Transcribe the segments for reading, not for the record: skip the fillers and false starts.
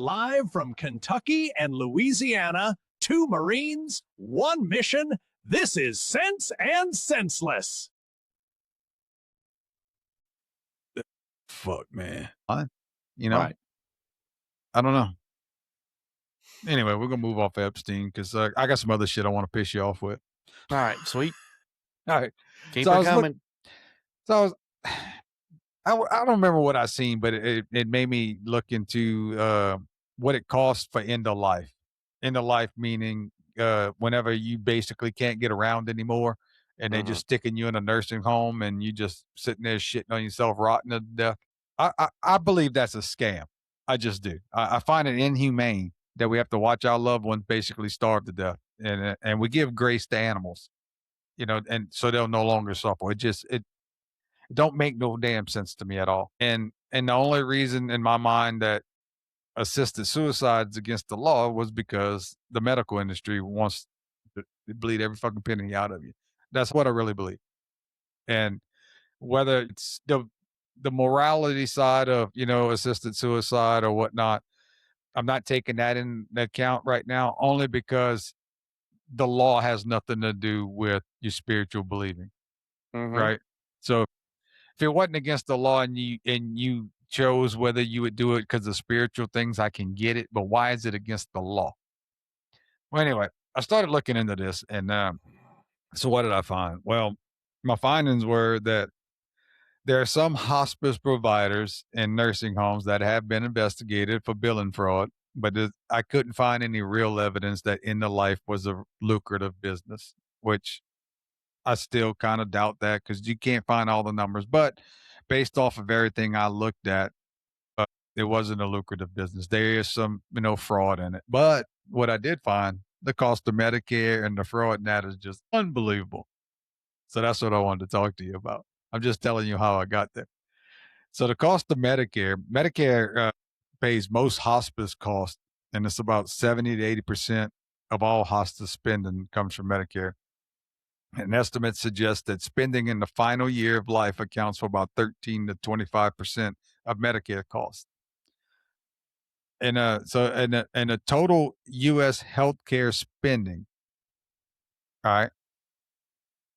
live from Kentucky and Louisiana, 2 Marines, 1 mission. This is Sense and Senseless. Fuck, man. Right. I don't know. Anyway, we're gonna move off Epstein because I got some other shit I want to piss you off with. All right, sweet. All right, keep it coming. I don't remember what I seen, but it made me look into what it costs for end of life. End of life meaning whenever you basically can't get around anymore, and they just sticking you in a nursing home, and you just sitting there shitting on yourself, rotting to death. I believe that's a scam. I just do. I find it inhumane that we have to watch our loved ones basically starve to death, and we give grace to animals, and so they'll no longer suffer. It don't make no damn sense to me at all. And the only reason in my mind that assisted suicide's against the law was because the medical industry wants to bleed every fucking penny out of you. That's what I really believe. And whether it's the morality side of, assisted suicide or whatnot, I'm not taking that into account right now, only because the law has nothing to do with your spiritual believing. Right. So if it wasn't against the law and you chose whether you would do it because of spiritual things, I can get it. But why is it against the law? Well, anyway, I started looking into this, and so what did I find? Well, my findings were that there are some hospice providers and nursing homes that have been investigated for billing fraud, but I couldn't find any real evidence that end of life was a lucrative business, which I still kind of doubt that because you can't find all the numbers. But based off of everything I looked at, it wasn't a lucrative business. There is some, fraud in it. But what I did find, the cost of Medicare and the fraud in that is just unbelievable. So that's what I wanted to talk to you about. I'm just telling you how I got there. So the cost of Medicare pays most hospice costs, and it's about 70 to 80% of all hospice spending comes from Medicare. And estimates suggest that spending in the final year of life accounts for about 13 to 25% of Medicare costs. And the total U.S. healthcare spending, all right,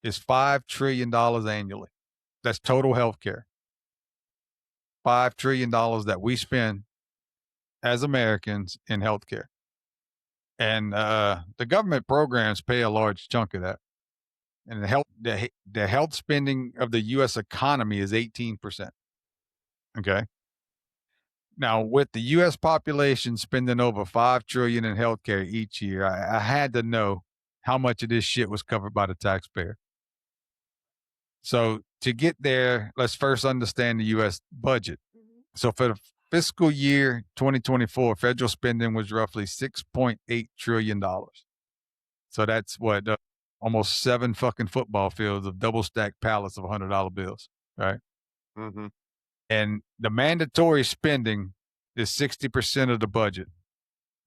is $5 trillion annually. That's total healthcare. $5 trillion that we spend as Americans in healthcare. And the government programs pay a large chunk of that. And the health spending of the U.S. economy is 18%. Okay. Now, with the U.S. population spending over $5 trillion in healthcare each year, I had to know how much of this shit was covered by the taxpayer. So to get there, let's first understand the U.S. budget. So for the fiscal year 2024, federal spending was roughly $6.8 trillion. So that's what almost 7 fucking football fields of double stacked pallets of $100 bills, right? And the mandatory spending is 60% of the budget.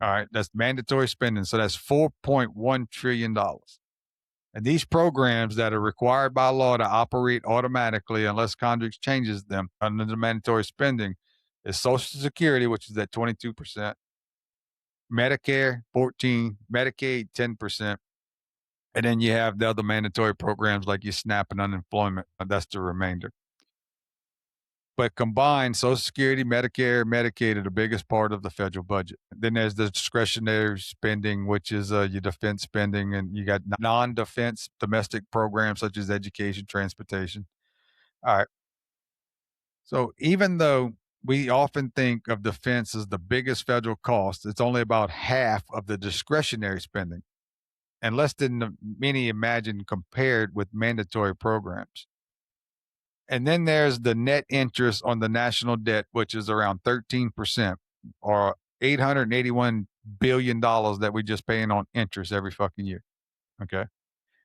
All right, that's mandatory spending. So that's $4.1 trillion. And these programs that are required by law to operate automatically unless Congress changes them under the mandatory spending is Social Security, which is at 22%, Medicare 14%, Medicaid 10%, and then you have the other mandatory programs like your SNAP and unemployment. That's the remainder. But combined, Social Security, Medicare, Medicaid are the biggest part of the federal budget. Then there's the discretionary spending, which is your defense spending, and you got non-defense domestic programs such as education, transportation. All right. So even though we often think of defense as the biggest federal cost, it's only about half of the discretionary spending, and less than many imagine compared with mandatory programs. And then there's the net interest on the national debt, which is around 13%, or $881 billion that we just paying on interest every fucking year. Okay.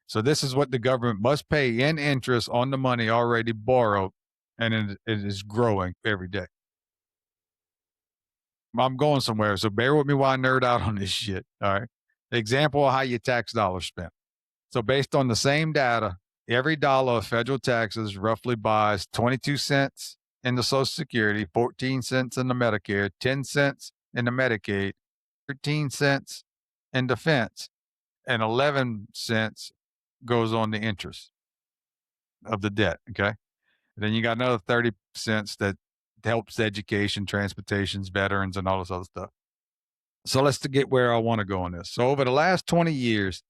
So this is what the government must pay in interest on the money already borrowed, and it is growing every day. I'm going somewhere, so bear with me while I nerd out on this shit. All right. Example of how your tax dollars spent. So based on the same data, every dollar of federal taxes roughly buys 22 cents in the Social Security, 14 cents in the Medicare, 10 cents in the Medicaid, 13 cents in defense, and 11 cents goes on the interest of the debt. Okay. And then you got another 30 cents that helps education, transportations, veterans, and all this other stuff. So let's get where I want to go on this. So over the last 20 years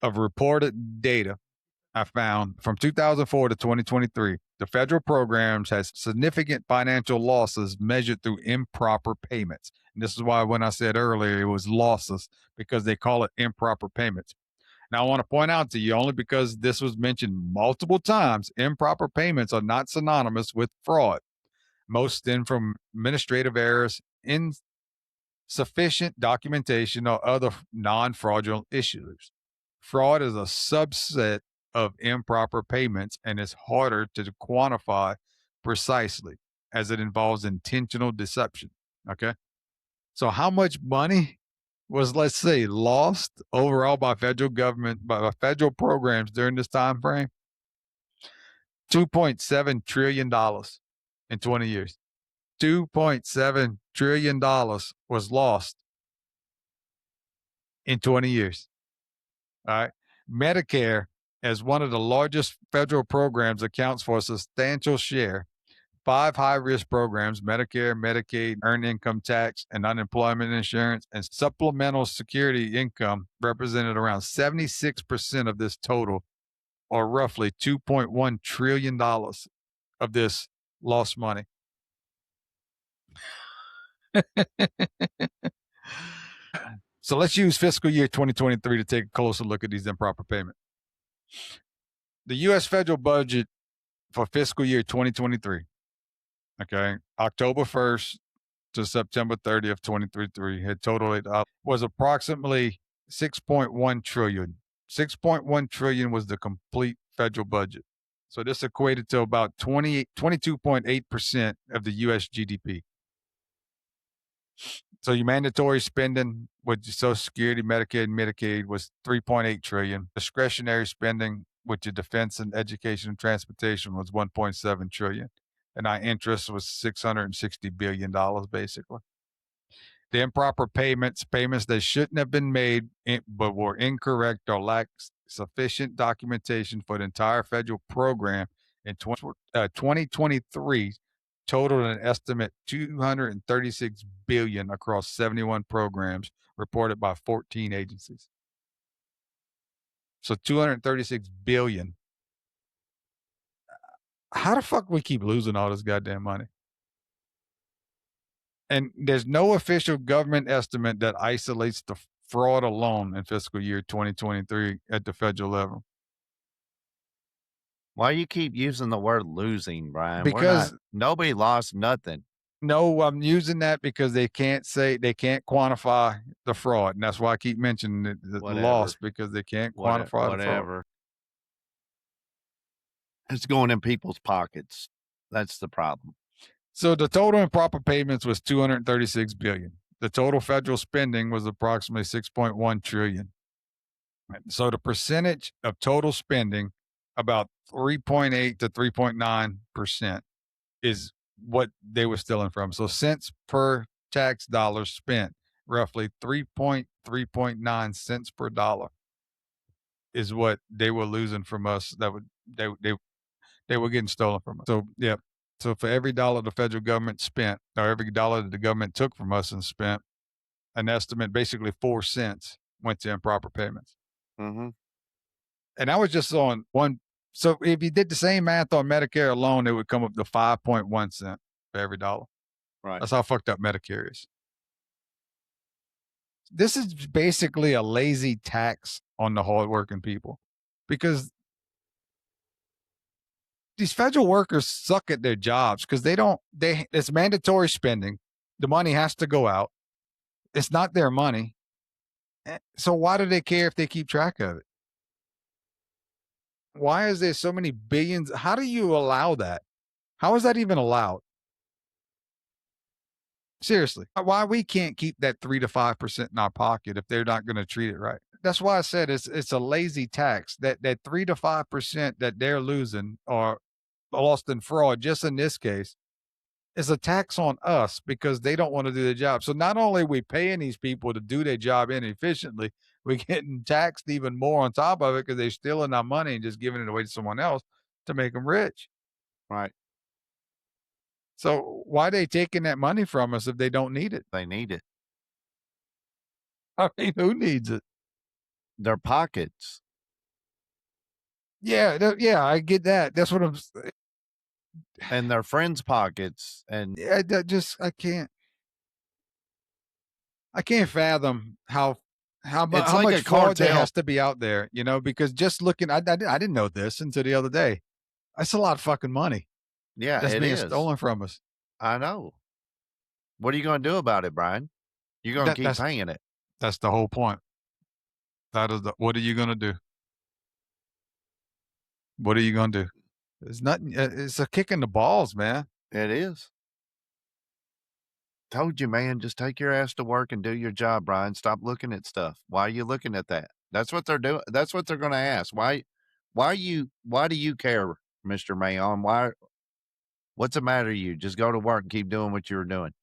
of reported data, I found from 2004 to 2023, the federal programs has significant financial losses measured through improper payments. And this is why when I said earlier it was losses, because they call it improper payments. Now, I want to point out to you, only because this was mentioned multiple times, improper payments are not synonymous with fraud. Most stem from administrative errors, insufficient documentation, or other non-fraudulent issues. Fraud is a subset of improper payments and is harder to quantify precisely as it involves intentional deception. Okay. So how much money was, let's say, lost overall by federal government, by federal programs during this time frame? $2.7 trillion in 20 years. $2.7 trillion was lost in 20 years. All right. Medicare, as one of the largest federal programs, accounts for a substantial share. 5 high-risk programs, Medicare, Medicaid, earned income tax, and unemployment insurance, and supplemental security income represented around 76% of this total, or roughly $2.1 trillion of this lost money. So let's use fiscal year 2023 to take a closer look at these improper payments. The U.S. federal budget for fiscal year 2023, okay, October 1st to September 30th, 2023, had totaled was approximately 6.1 trillion. 6.1 trillion was the complete federal budget. So this equated to about 22.8% of the U.S. GDP. So your mandatory spending with your Social Security, Medicare, and Medicaid was 3.8 trillion. Discretionary spending with your defense and education and transportation was 1.7 trillion. And our interest was $660 billion, basically. The improper payments that shouldn't have been made but were incorrect or lacked sufficient documentation for the entire federal program in 2023 totaled an estimate $236 billion across 71 programs reported by 14 agencies. So $236 billion. How the fuck we keep losing all this goddamn money? And there's no official government estimate that isolates the fraud alone in fiscal year 2023 at the federal level. Why you keep using the word losing, Brian? Because nobody lost nothing. No, I'm using that because they can't quantify the fraud. And that's why I keep mentioning the loss, because they can't quantify the fraud. It's going in people's pockets. That's the problem. So the total improper payments was $236 billion. The total federal spending was approximately $6.1 trillion. So the percentage of total spending, about 3.8 to 3.9%, is what they were stealing from. So cents per tax dollar spent, roughly 3.9 cents per dollar is what they were losing from us. That would they were getting stolen from us. So yeah. So for every dollar the federal government spent, or every dollar that the government took from us and spent, an estimate, basically 4 cents, went to improper payments. Mm-hmm. And that was just on one. So if you did the same math on Medicare alone, it would come up to 5.1 cents for every dollar. Right. That's how fucked up Medicare is. This is basically a lazy tax on the hardworking people, because these federal workers suck at their jobs because it's mandatory spending. The money has to go out. It's not their money. So why do they care if they keep track of it? Why is there so many billions? How do you allow that? How is that even allowed? Seriously, why we can't keep that 3 to 5% in our pocket if they're not going to treat it right? That's why I said it's a lazy tax. That 3 to 5% that they're losing or lost in fraud, just in this case, It's a tax on us because they don't want to do their job. So not only are we paying these people to do their job inefficiently, we're getting taxed even more on top of it because they're stealing our money and just giving it away to someone else to make them rich. Right. So why are they taking that money from us if they don't need it? They need it. I mean, who needs it? Their pockets. Yeah, I get that. That's what I'm. And their friends' pockets. And I can't. I can't fathom how it's how like much a fraud there cartel. has to be out there, because just looking, I didn't know this until the other day. That's a lot of fucking money Yeah, that's it being is. stolen from us. I know. What are you going to do about it, Brian? You're going to keep paying it. That's the whole point. What are you going to do? What are you going to do? It's nothing. It's a kick in the balls, man. It is. Told you, man, just take your ass to work and do your job, Brian. Stop looking at stuff. Why are you looking at that? That's what they're doing. That's what they're going to ask. Why do you care, Mr. Mayon? What's the matter with you? Just go to work and keep doing what you were doing.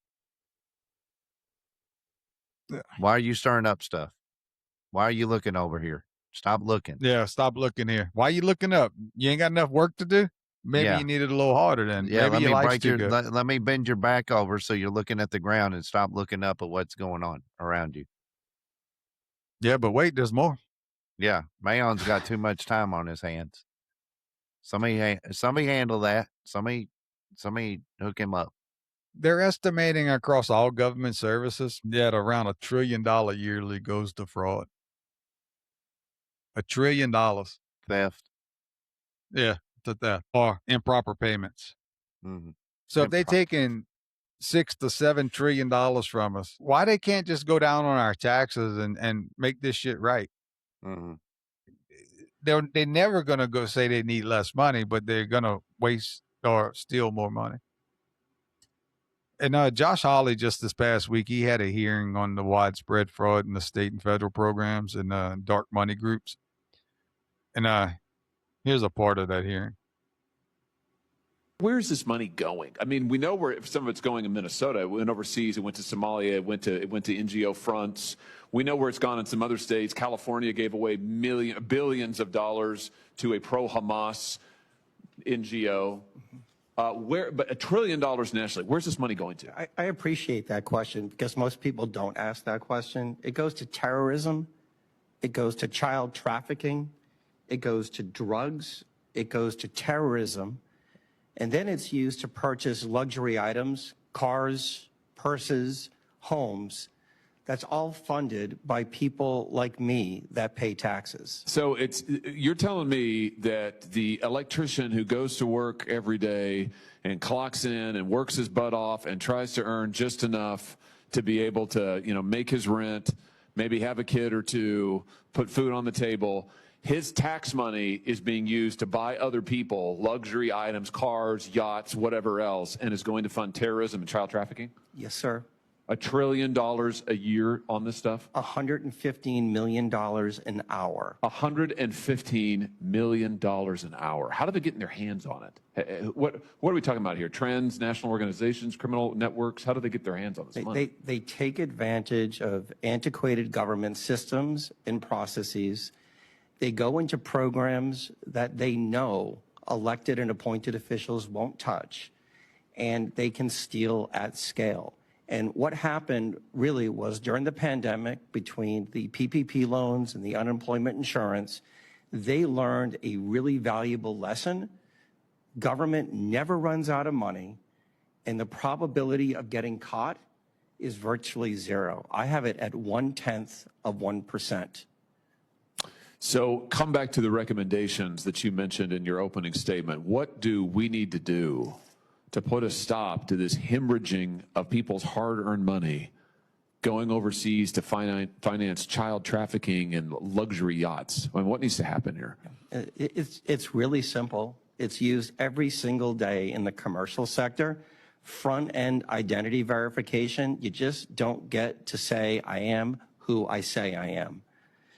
Yeah. Why are you stirring up stuff? Why are you looking over here? Stop looking. Yeah, stop looking here. Why are you looking up? You ain't got enough work to do? Maybe you need it a little harder then. Yeah, Maybe your life's too good. let me bend your back over so you're looking at the ground and stop looking up at what's going on around you. Yeah, but wait, there's more. Yeah, Mayon's got too much time on his hands. Somebody handle that. Somebody hook him up. They're estimating across all government services that around $1 trillion yearly goes to fraud. $1 trillion. Theft. Yeah, to theft or improper payments. Mm-hmm. So if they taking $6 to $7 trillion from us, why they can't just go down on our taxes and make this shit right? Mm-hmm. They're never gonna go say they need less money, but they're gonna waste or steal more money. And Josh Hawley just this past week, he had a hearing on the widespread fraud in the state and federal programs and dark money groups. And here's a part of that hearing. Where is this money going? I mean, we know where some of it's going in Minnesota. It went overseas. It went to Somalia. It went to NGO fronts. We know where it's gone in some other states. California gave away billions of dollars to a pro-Hamas NGO. But $1 trillion nationally. Where's this money going to? I appreciate that question because most people don't ask that question. It goes to terrorism. It goes to child trafficking. It goes to drugs. It goes to terrorism. And then it's used to purchase luxury items, cars, purses, homes. That's all funded by people like me that pay taxes. So you're telling me that the electrician who goes to work every day and clocks in and works his butt off and tries to earn just enough to be able to, make his rent, maybe have a kid or two, put food on the table, his tax money is being used to buy other people luxury items, cars, yachts, whatever else, and is going to fund terrorism and child trafficking? Yes, sir. $1 trillion a year on this stuff? $115 million an hour. $115 million an hour. How do they get in their hands on it? What are we talking about here? Trends, national organizations, criminal networks? How do they get their hands on this money? They take advantage of antiquated government systems and processes. They go into programs that they know elected and appointed officials won't touch, and they can steal at scale. And what happened really was during the pandemic, between the PPP loans and the unemployment insurance, they learned a really valuable lesson. Government never runs out of money, and the probability of getting caught is virtually zero. I have it at 0.1%. So come back to the recommendations that you mentioned in your opening statement. What do we need to do to put a stop to this hemorrhaging of people's hard-earned money going overseas to finance child trafficking and luxury yachts? I mean, what needs to happen here? It's really simple. It's used every single day in the commercial sector. Front-end identity verification, you just don't get to say, I am who I say I am.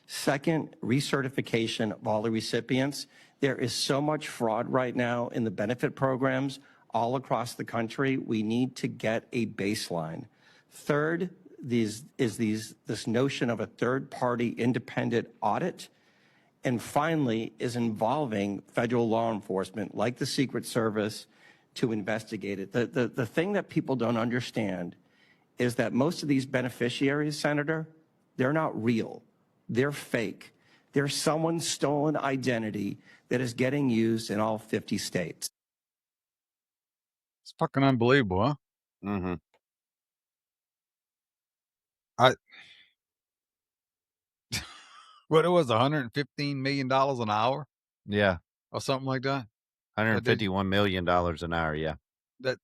Second, recertification of all the recipients. There is so much fraud right now in the benefit programs. all across the country. We need to get a baseline. Third, this notion of a third-party independent audit. And finally, is involving federal law enforcement like the Secret Service to investigate it. The thing that people don't understand is that most of these beneficiaries, Senator, they're not real. They're fake. They're someone's stolen identity that is getting used in all 50 states. It's fucking unbelievable, huh? Mm-hmm. What it was, $115 million an hour Yeah. or something like that. $151 million an hour. Yeah. That's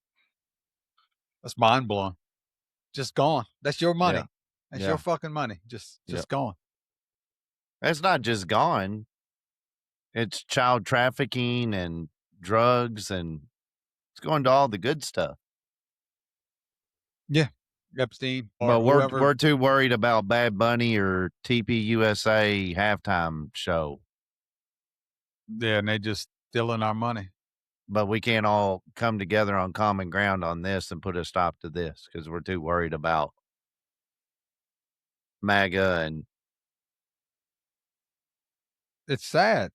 mind blowing. Just gone. That's your money. Yeah. That's Yeah. your fucking money. Just Yep. gone. It's not just gone. It's child trafficking and drugs, and it's going to all the good stuff. Yeah. Epstein or But whoever. we're too worried about Bad Bunny or TPUSA halftime show. Yeah, and they just stealing our money. But we can't all come together on common ground on this and put a stop to this because we're too worried about MAGA, and It's sad.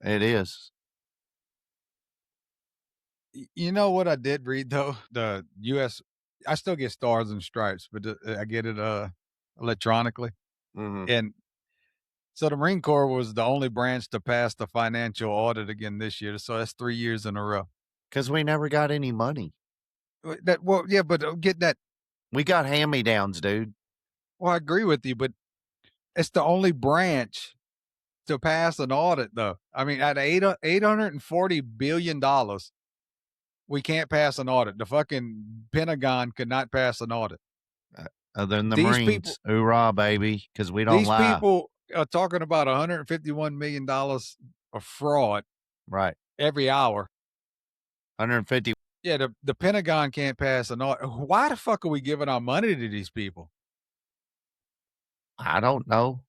it is. You know what I did read though? The U.S. I still get stars and stripes, but I get it electronically. Mm-hmm. And so the Marine Corps was the only branch to pass the financial audit again this year. So that's 3 years in a row. Because we never got any money. Yeah, but get that. We got hand-me-downs, dude. Well, I agree with you, but it's the only branch to pass an audit, though. I mean, at $840 billion, we can't pass an audit. The fucking Pentagon could not pass an audit. Other than the These Marines. people- Hoorah, baby, because we don't These lie. people are talking about $151 million of fraud Right. every hour. 150. Yeah, the Pentagon can't pass an audit. Why the fuck are we giving our money to these people? I don't know.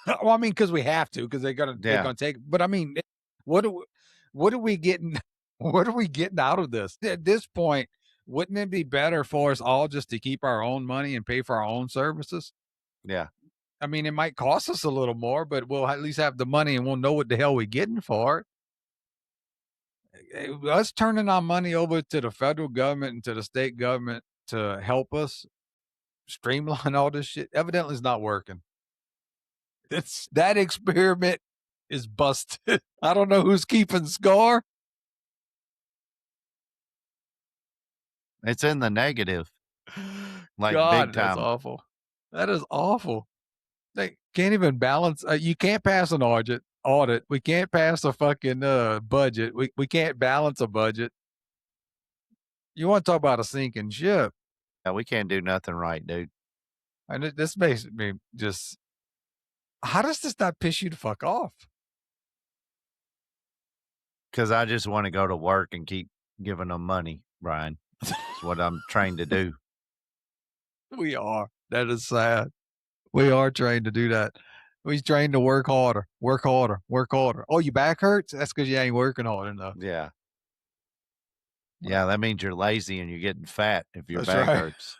Well, I mean, because we have to, because they're gonna take. But I mean, what are we getting? What are we getting out of this? At this point, wouldn't it be better for us all just to keep our own money and pay for our own services? Yeah. I mean, it might cost us a little more, but we'll at least have the money and we'll know what the hell we're getting for it. Us turning our money over to the federal government and to the state government to help us streamline all this shit evidently is not working. That experiment is busted. I don't know who's keeping score. It's in the negative. Like God, big time. that's awful. That is awful. They can't even balance. You can't pass an audit. We can't pass a fucking budget. We can't balance a budget. You want to talk about a sinking ship? Yeah, we can't do nothing right, dude. And this makes me just. How does this not piss you the fuck off? Because I just want to go to work and keep giving them money, Brian. That's what I'm trained to do. We are. That is sad. We are trained to do that. We're trained to work harder, work harder, work harder. Oh, your back hurts? That's because you ain't working hard enough. Yeah. Yeah, that means you're lazy and you're getting fat if your That's back right. hurts.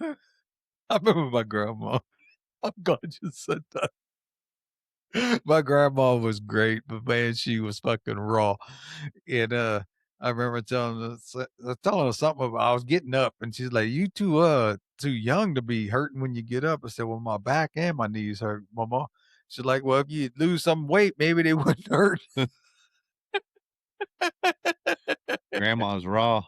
I remember my grandma. I'm glad you said that. My grandma was great, but man, she was fucking raw. And I remember telling her something about I was getting up, and she's like, "You too young to be hurting when you get up." I said, "Well, my back and my knees hurt, Mama." She's like, "Well, if you lose some weight, maybe they wouldn't hurt." Grandma's raw.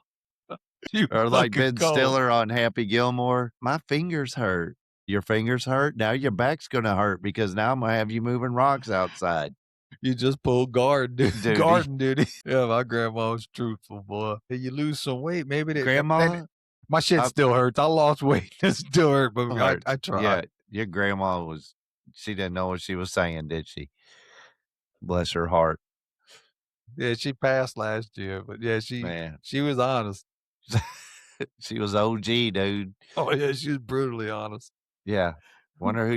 She Or was like fucking Ben cold. Stiller on Happy Gilmore. My fingers hurt. Your fingers hurt? Now your back's going to hurt because now I'm going to have you moving rocks outside. You just pulled garden duty. Duty. Yeah, my grandma was truthful, boy. If you lose some weight, maybe they. Grandma? My shit still hurts. I lost weight. It still hurt, but I tried. Yeah, your grandma she didn't know what she was saying, did she? Bless her heart. Yeah, she passed last year, but yeah, she was honest. She was OG, dude. Oh yeah, she was brutally honest. Yeah. Wonder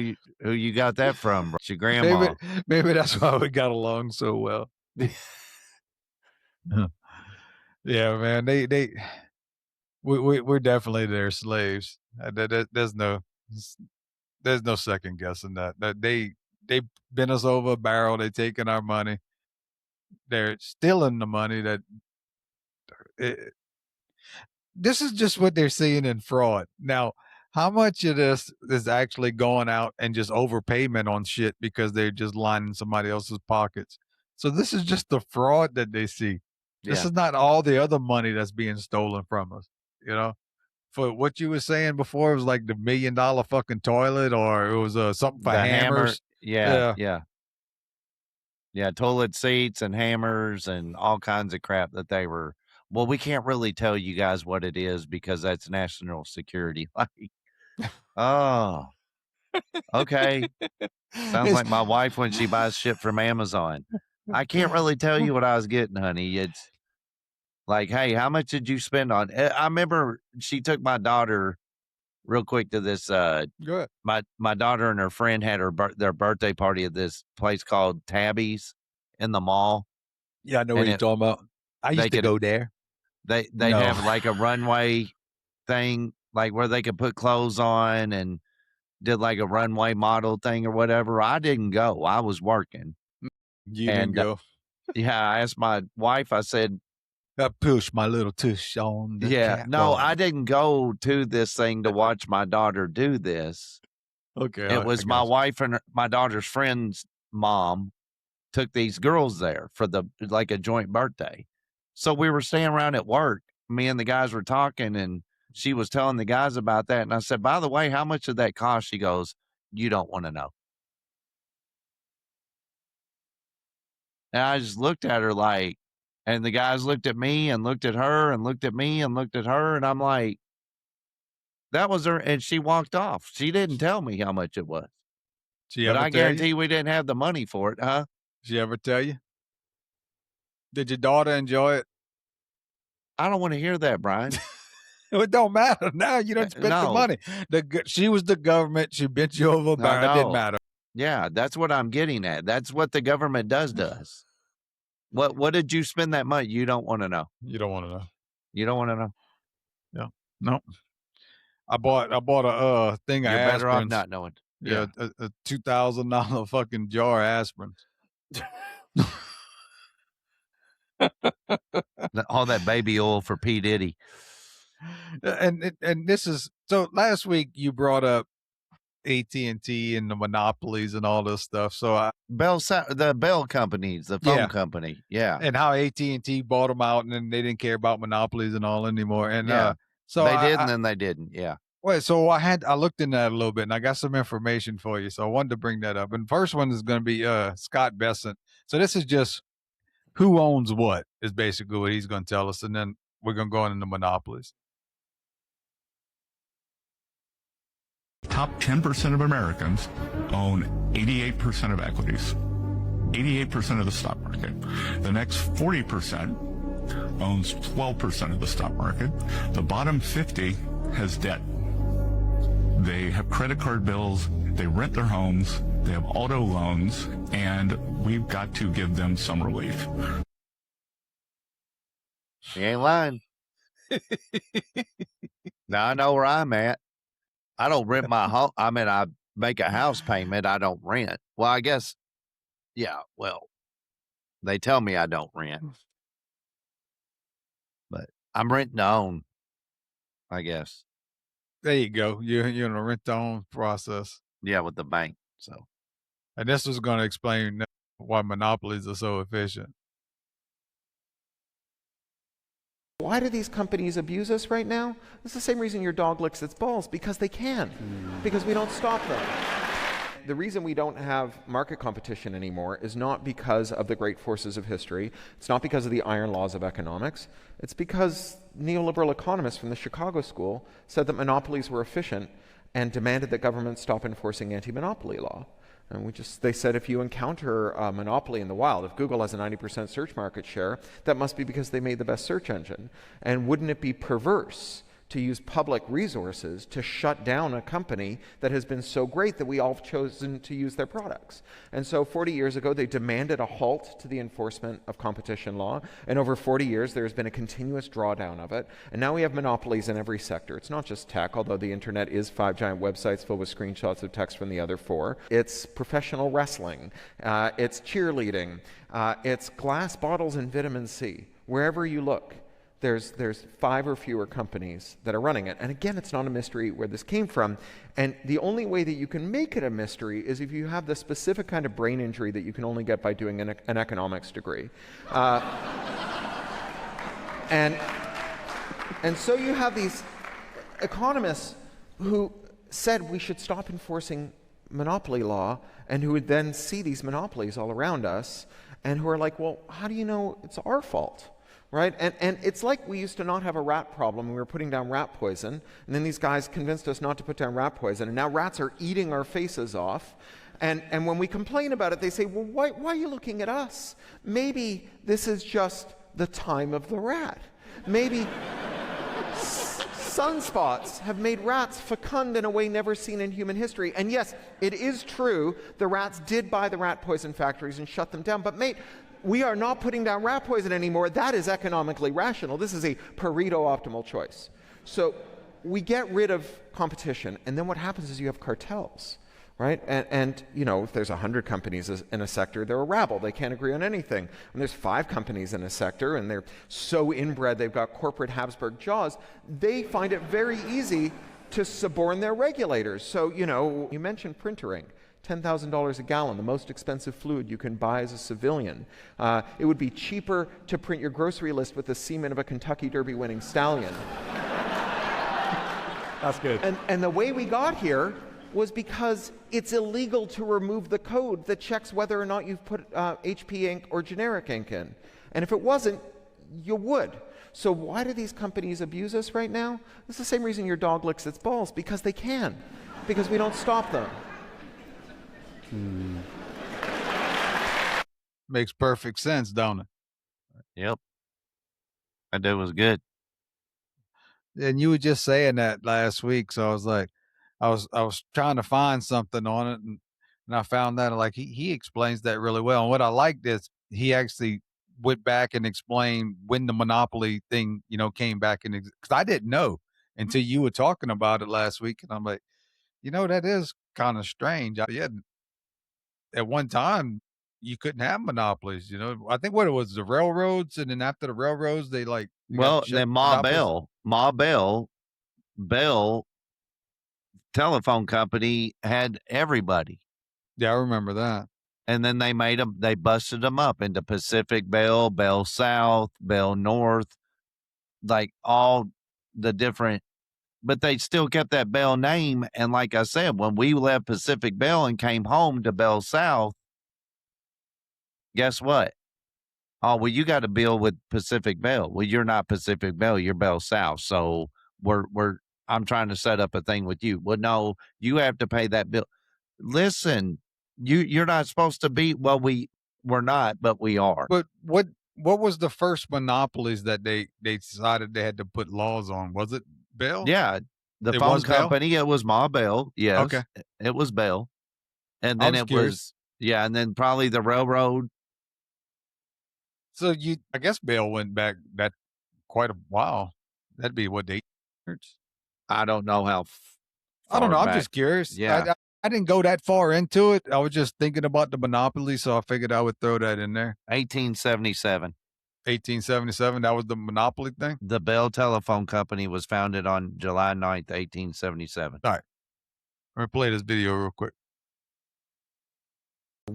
who you got that from, bro. It's your grandma. Maybe that's why we got along so well. Yeah, man. We're definitely their slaves. There's no second guessing that. That they bent us over a barrel. They taking our money. They're stealing the money. It, this is just what they're seeing in fraud. Now, how much of this is actually going out and just overpayment on shit because they're just lining somebody else's pockets? So this is just the fraud that they see. This Yeah. is not all the other money that's being stolen from us. You know, for what you were saying before, it was like the $1 million fucking toilet, or it was something for The hammer. hammers. Yeah. Yeah. Toilet seats and hammers and all kinds of crap that they were. Well, we can't really tell you guys what it is because that's national security. Like, oh, okay. Sounds like my wife when she buys shit from Amazon. I can't really tell you what I was getting, honey. It's like, hey, how much did you spend on? I remember she took my daughter real quick to this. Good. My daughter and her friend had their birthday party at this place called Tabby's in the mall. Yeah, I know And what you're talking about. I used to go there. They'd No. have like a runway thing, like where they could put clothes on and did like a runway model thing or whatever. I didn't go. I was working. You didn't go. Yeah, I asked my wife. I said, I pushed my little tush on the "Yeah, no, catwalk." I didn't go to this thing to watch my daughter do this. Okay, It was my wife and my daughter's friend's mom took these girls there for like a joint birthday. So we were staying around at work. Me and the guys were talking, and she was telling the guys about that. And I said, by the way, how much did that cost? She goes, you don't want to know. And I just looked at her like, and the guys looked at me and looked at her and looked at me and looked at her. And I'm like, that was her. And she walked off. She didn't tell me how much it was. But I guarantee we didn't have the money for it, huh? Did she ever tell you? Did your daughter enjoy it? I don't want to hear that, Bryan. It don't matter now. You don't spend the No. money. She was the government. She bent you over a barrel. It didn't matter. Yeah, that's what I'm getting at. That's what the government does to us. What did you spend that money? You don't want to know. You don't want to know. You don't want to know. Yeah. No. I bought a thing of You're better off aspirins. not knowing. Yeah, a $2,000 fucking jar of aspirins. All that baby oil for P. Diddy. And this is so. Last week you brought up AT&T and the monopolies and all this stuff. So the Bell companies, the phone company, and how AT&T bought them out, and then they didn't care about monopolies and all anymore. And so they did, and then they didn't. Yeah. Wait, so I looked into that a little bit, and I got some information for you. So I wanted to bring that up. And first one is going to be Scott Bessent. So this is just who owns what is basically what he's going to tell us, and then we're going to go into monopolies. Top 10% of Americans own 88% of equities, 88% of the stock market. The next 40% owns 12% of the stock market. The bottom 50 has debt. They have credit card bills, they rent their homes, they have auto loans, and we've got to give them some relief. You ain't lying. Now I know where I'm at. I don't rent my home. I mean, I make a house payment. I don't rent. Well, I guess, yeah, well, they tell me I don't rent. But I'm renting to own, I guess. There you go. You're in a rent-to-own process. Yeah, with the bank. So, and this was going to explain why monopolies are so efficient. Why do these companies abuse us right now? It's the same reason your dog licks its balls, because they can, because we don't stop them. The reason we don't have market competition anymore is not because of the great forces of history. It's not because of the iron laws of economics. It's because neoliberal economists from the Chicago School said that monopolies were efficient and demanded that governments stop enforcing anti-monopoly law. And they said if you encounter a monopoly in the wild, if Google has a 90% search market share, that must be because they made the best search engine. And wouldn't it be perverse to use public resources to shut down a company that has been so great that we all have chosen to use their products. And so 40 years ago, they demanded a halt to the enforcement of competition law. And over 40 years, there's been a continuous drawdown of it. And now we have monopolies in every sector. It's not just tech, although the internet is 5 giant websites filled with screenshots of text from the other 4. It's professional wrestling. It's cheerleading. It's glass bottles and vitamin C. Wherever you look, there's 5 or fewer companies that are running it. And again, it's not a mystery where this came from. And the only way that you can make it a mystery is if you have the specific kind of brain injury that you can only get by doing an economics degree. And so you have these economists who said we should stop enforcing monopoly law, and who would then see these monopolies all around us, and who are like, well, how do you know it's our fault? Right? And it's like we used to not have a rat problem. We were putting down rat poison, and then these guys convinced us not to put down rat poison, and now rats are eating our faces off. And when we complain about it, they say, well, why are you looking at us? Maybe this is just the time of the rat. Maybe sunspots have made rats fecund in a way never seen in human history. And yes, it is true, the rats did buy the rat poison factories and shut them down. But mate, we are not putting down rat poison anymore. That is economically rational. This is a Pareto optimal choice. So we get rid of competition, and then what happens is you have cartels, right? And you know, if there's 100 companies in a sector, they're a rabble. They can't agree on anything. When there's 5 companies in a sector, and they're so inbred, they've got corporate Habsburg jaws, they find it very easy to suborn their regulators. So, you know, you mentioned printer ink. $10,000 a gallon, the most expensive fluid you can buy as a civilian. It would be cheaper to print your grocery list with the semen of a Kentucky Derby winning stallion. That's good. And the way we got here was because it's illegal to remove the code that checks whether or not you've put HP ink or generic ink in. And if it wasn't, you would. So why do these companies abuse us right now? It's the same reason your dog licks its balls, because they can. Because we don't stop them. Makes perfect sense, don't it? Yep. That was good. And you were just saying that last week, so I was like, I was trying to find something on it, and I found that like he explains that really well. And what I liked is he actually went back and explained when the monopoly thing, you know, came back in, because I didn't know until you were talking about it last week, and I'm like, you know, that is kind of strange. Yeah, at one time you couldn't have monopolies. You know, I think what it was, the railroads, and then after the railroads, they like Then Ma Bell telephone company had everybody. Yeah, I remember that. And then they busted them up into Pacific Bell, Bell South, Bell North, like all the different, but they still kept that Bell name. And like I said, when we left Pacific Bell and came home to Bell South, guess what? Oh, well, you got to bill with Pacific Bell. Well, you're not Pacific Bell, you're Bell South. So I'm trying to set up a thing with you. Well, no, you have to pay that bill. Listen, you're not supposed to be. Well, we're not, but we are. But what was the first monopolies that they decided they had to put laws on? Was it Bell? Yeah, the phone company. It was Ma Bell. Yes, okay, it was Bell, and then and then probably the railroad. So I guess Bell went back that quite a while. That'd be what, 8 years? I don't know how. I don't know. I'm just curious. Yeah. I didn't go that far into it. I was just thinking about the monopoly, so I figured I would throw that in there. 1877. 1877, that was the monopoly thing? The Bell Telephone Company was founded on July 9th, 1877. All right. Let me play this video real quick.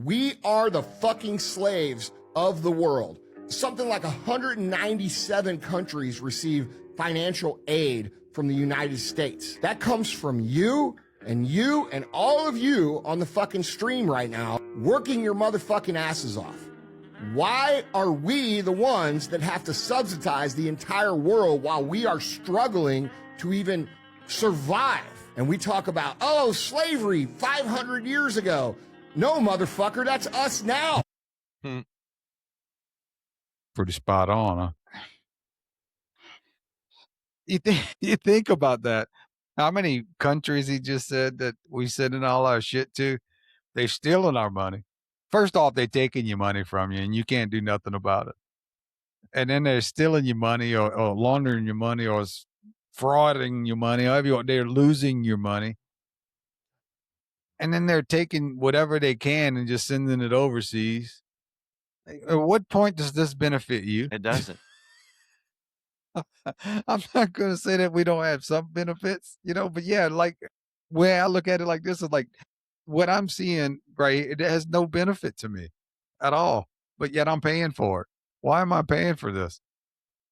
We are the fucking slaves of the world. Something like 197 countries receive financial aid from the United States. That comes from you and all of you on the fucking stream right now, working your motherfucking asses off. Why are we the ones that have to subsidize the entire world while we are struggling to even survive? And we talk about, oh, slavery 500 years ago. No, motherfucker, that's us now. Pretty spot on, huh? you think about that. How many countries he just said that we sending all our shit to? They're stealing our money. First off, they're taking your money from you, and you can't do nothing about it. And then they're stealing your money, or laundering your money, or frauding your money. However you want, they're losing your money. And then they're taking whatever they can and just sending it overseas. At what point does this benefit you? It doesn't. I'm not going to say that we don't have some benefits, but yeah, like where I look at it like this is like what I'm seeing, right? It has no benefit to me at all, but yet I'm paying for it. Why am I paying for this?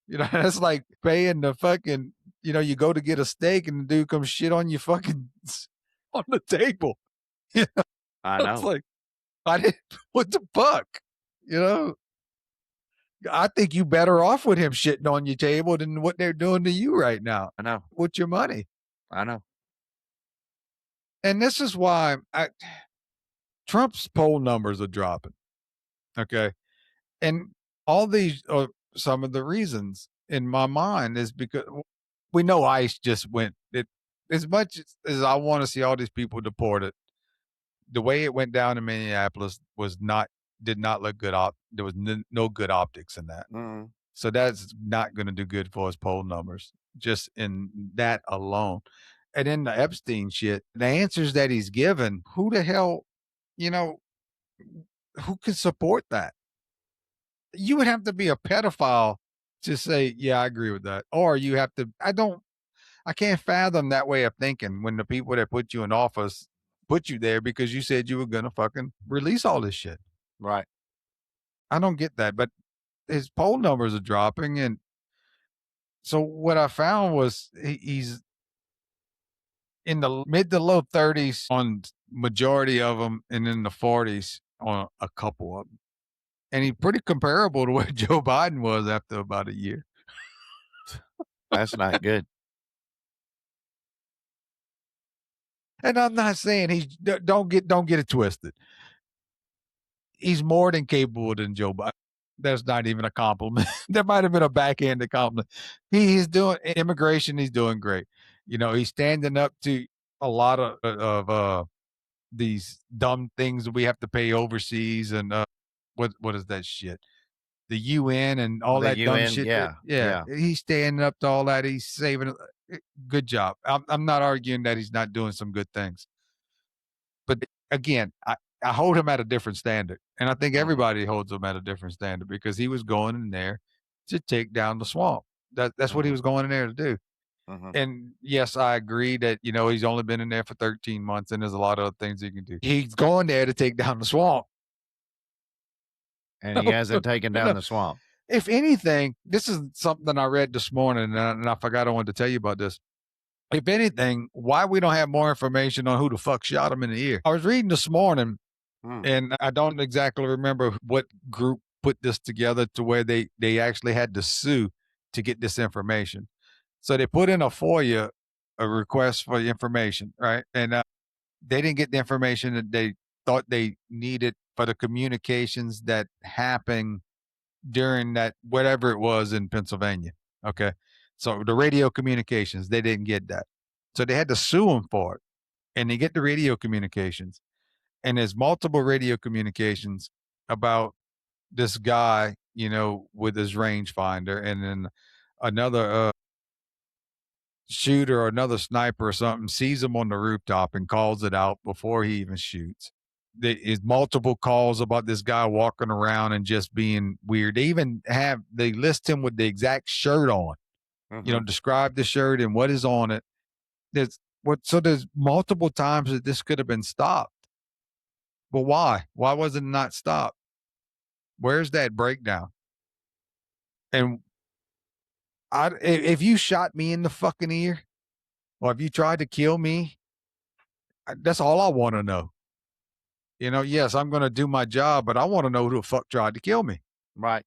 That's like paying the fucking, you go to get a steak and the dude comes shit on you fucking on the table. I It's know. like, what the fuck? I think you better off with him shitting on your table than what they're doing to you right now I know. with your money. I know. And this is why Trump's poll numbers are dropping. Okay. And all these are some of the reasons in my mind is because we know ICE just went it as much as I want to see all these people deported. The way it went down in Minneapolis did not look good. There was no good optics in that. Mm-mm. So that's not going to do good for his poll numbers, just in that alone. And then the Epstein shit, the answers that he's given, who the hell, who can support that? You would have to be a pedophile to say, yeah, I agree with that. Or you have to, I can't fathom that way of thinking when the people that put you in office put you there because you said you were going to fucking release all this shit. Right. I don't get that, but his poll numbers are dropping. And so what I found was he's in the mid to low 30s on majority of them and in the 40s on a couple of them. And he's pretty comparable to where Joe Biden was after about a year. That's not good. And I'm not saying don't get it twisted. He's more than capable than Joe Biden. That's not even a compliment. That might have been a backhanded compliment. He's doing immigration. He's doing great. He's standing up to a lot of these dumb things that we have to pay overseas. And what is that shit? The UN and all that dumb shit. Yeah. He's standing up to all that. He's saving. Good job. I'm not arguing that he's not doing some good things. But again, I hold him at a different standard. And I think everybody holds him at a different standard because he was going in there to take down the swamp. That's what he was going in there to do. And yes, I agree that, he's only been in there for 13 months and there's a lot of other things he can do. He's going there to take down the swamp. And he hasn't taken down the swamp. If anything, this is something I read this morning and I forgot I wanted to tell you about this. If anything, why we don't have more information on who the fuck shot him in the ear. I was reading this morning and I don't exactly remember what group put this together to where they actually had to sue to get this information. So they put in a FOIA, a request for information, right? And they didn't get the information that they thought they needed for the communications that happened during that, whatever it was in Pennsylvania. Okay. So the radio communications, they didn't get that. So they had to sue them for it. And they get the radio communications. And there's multiple radio communications about this guy, with his rangefinder, and then another shooter or another sniper or something sees him on the rooftop and calls it out before he even shoots. There is multiple calls about this guy walking around and just being weird. They list him with the exact shirt on, describe the shirt and what is on it. So there's multiple times that this could have been stopped. But why? Why was it not stopped? Where's that breakdown? And if you shot me in the fucking ear, or if you tried to kill me, that's all I want to know. Yes, I'm going to do my job, but I want to know who the fuck tried to kill me. Right.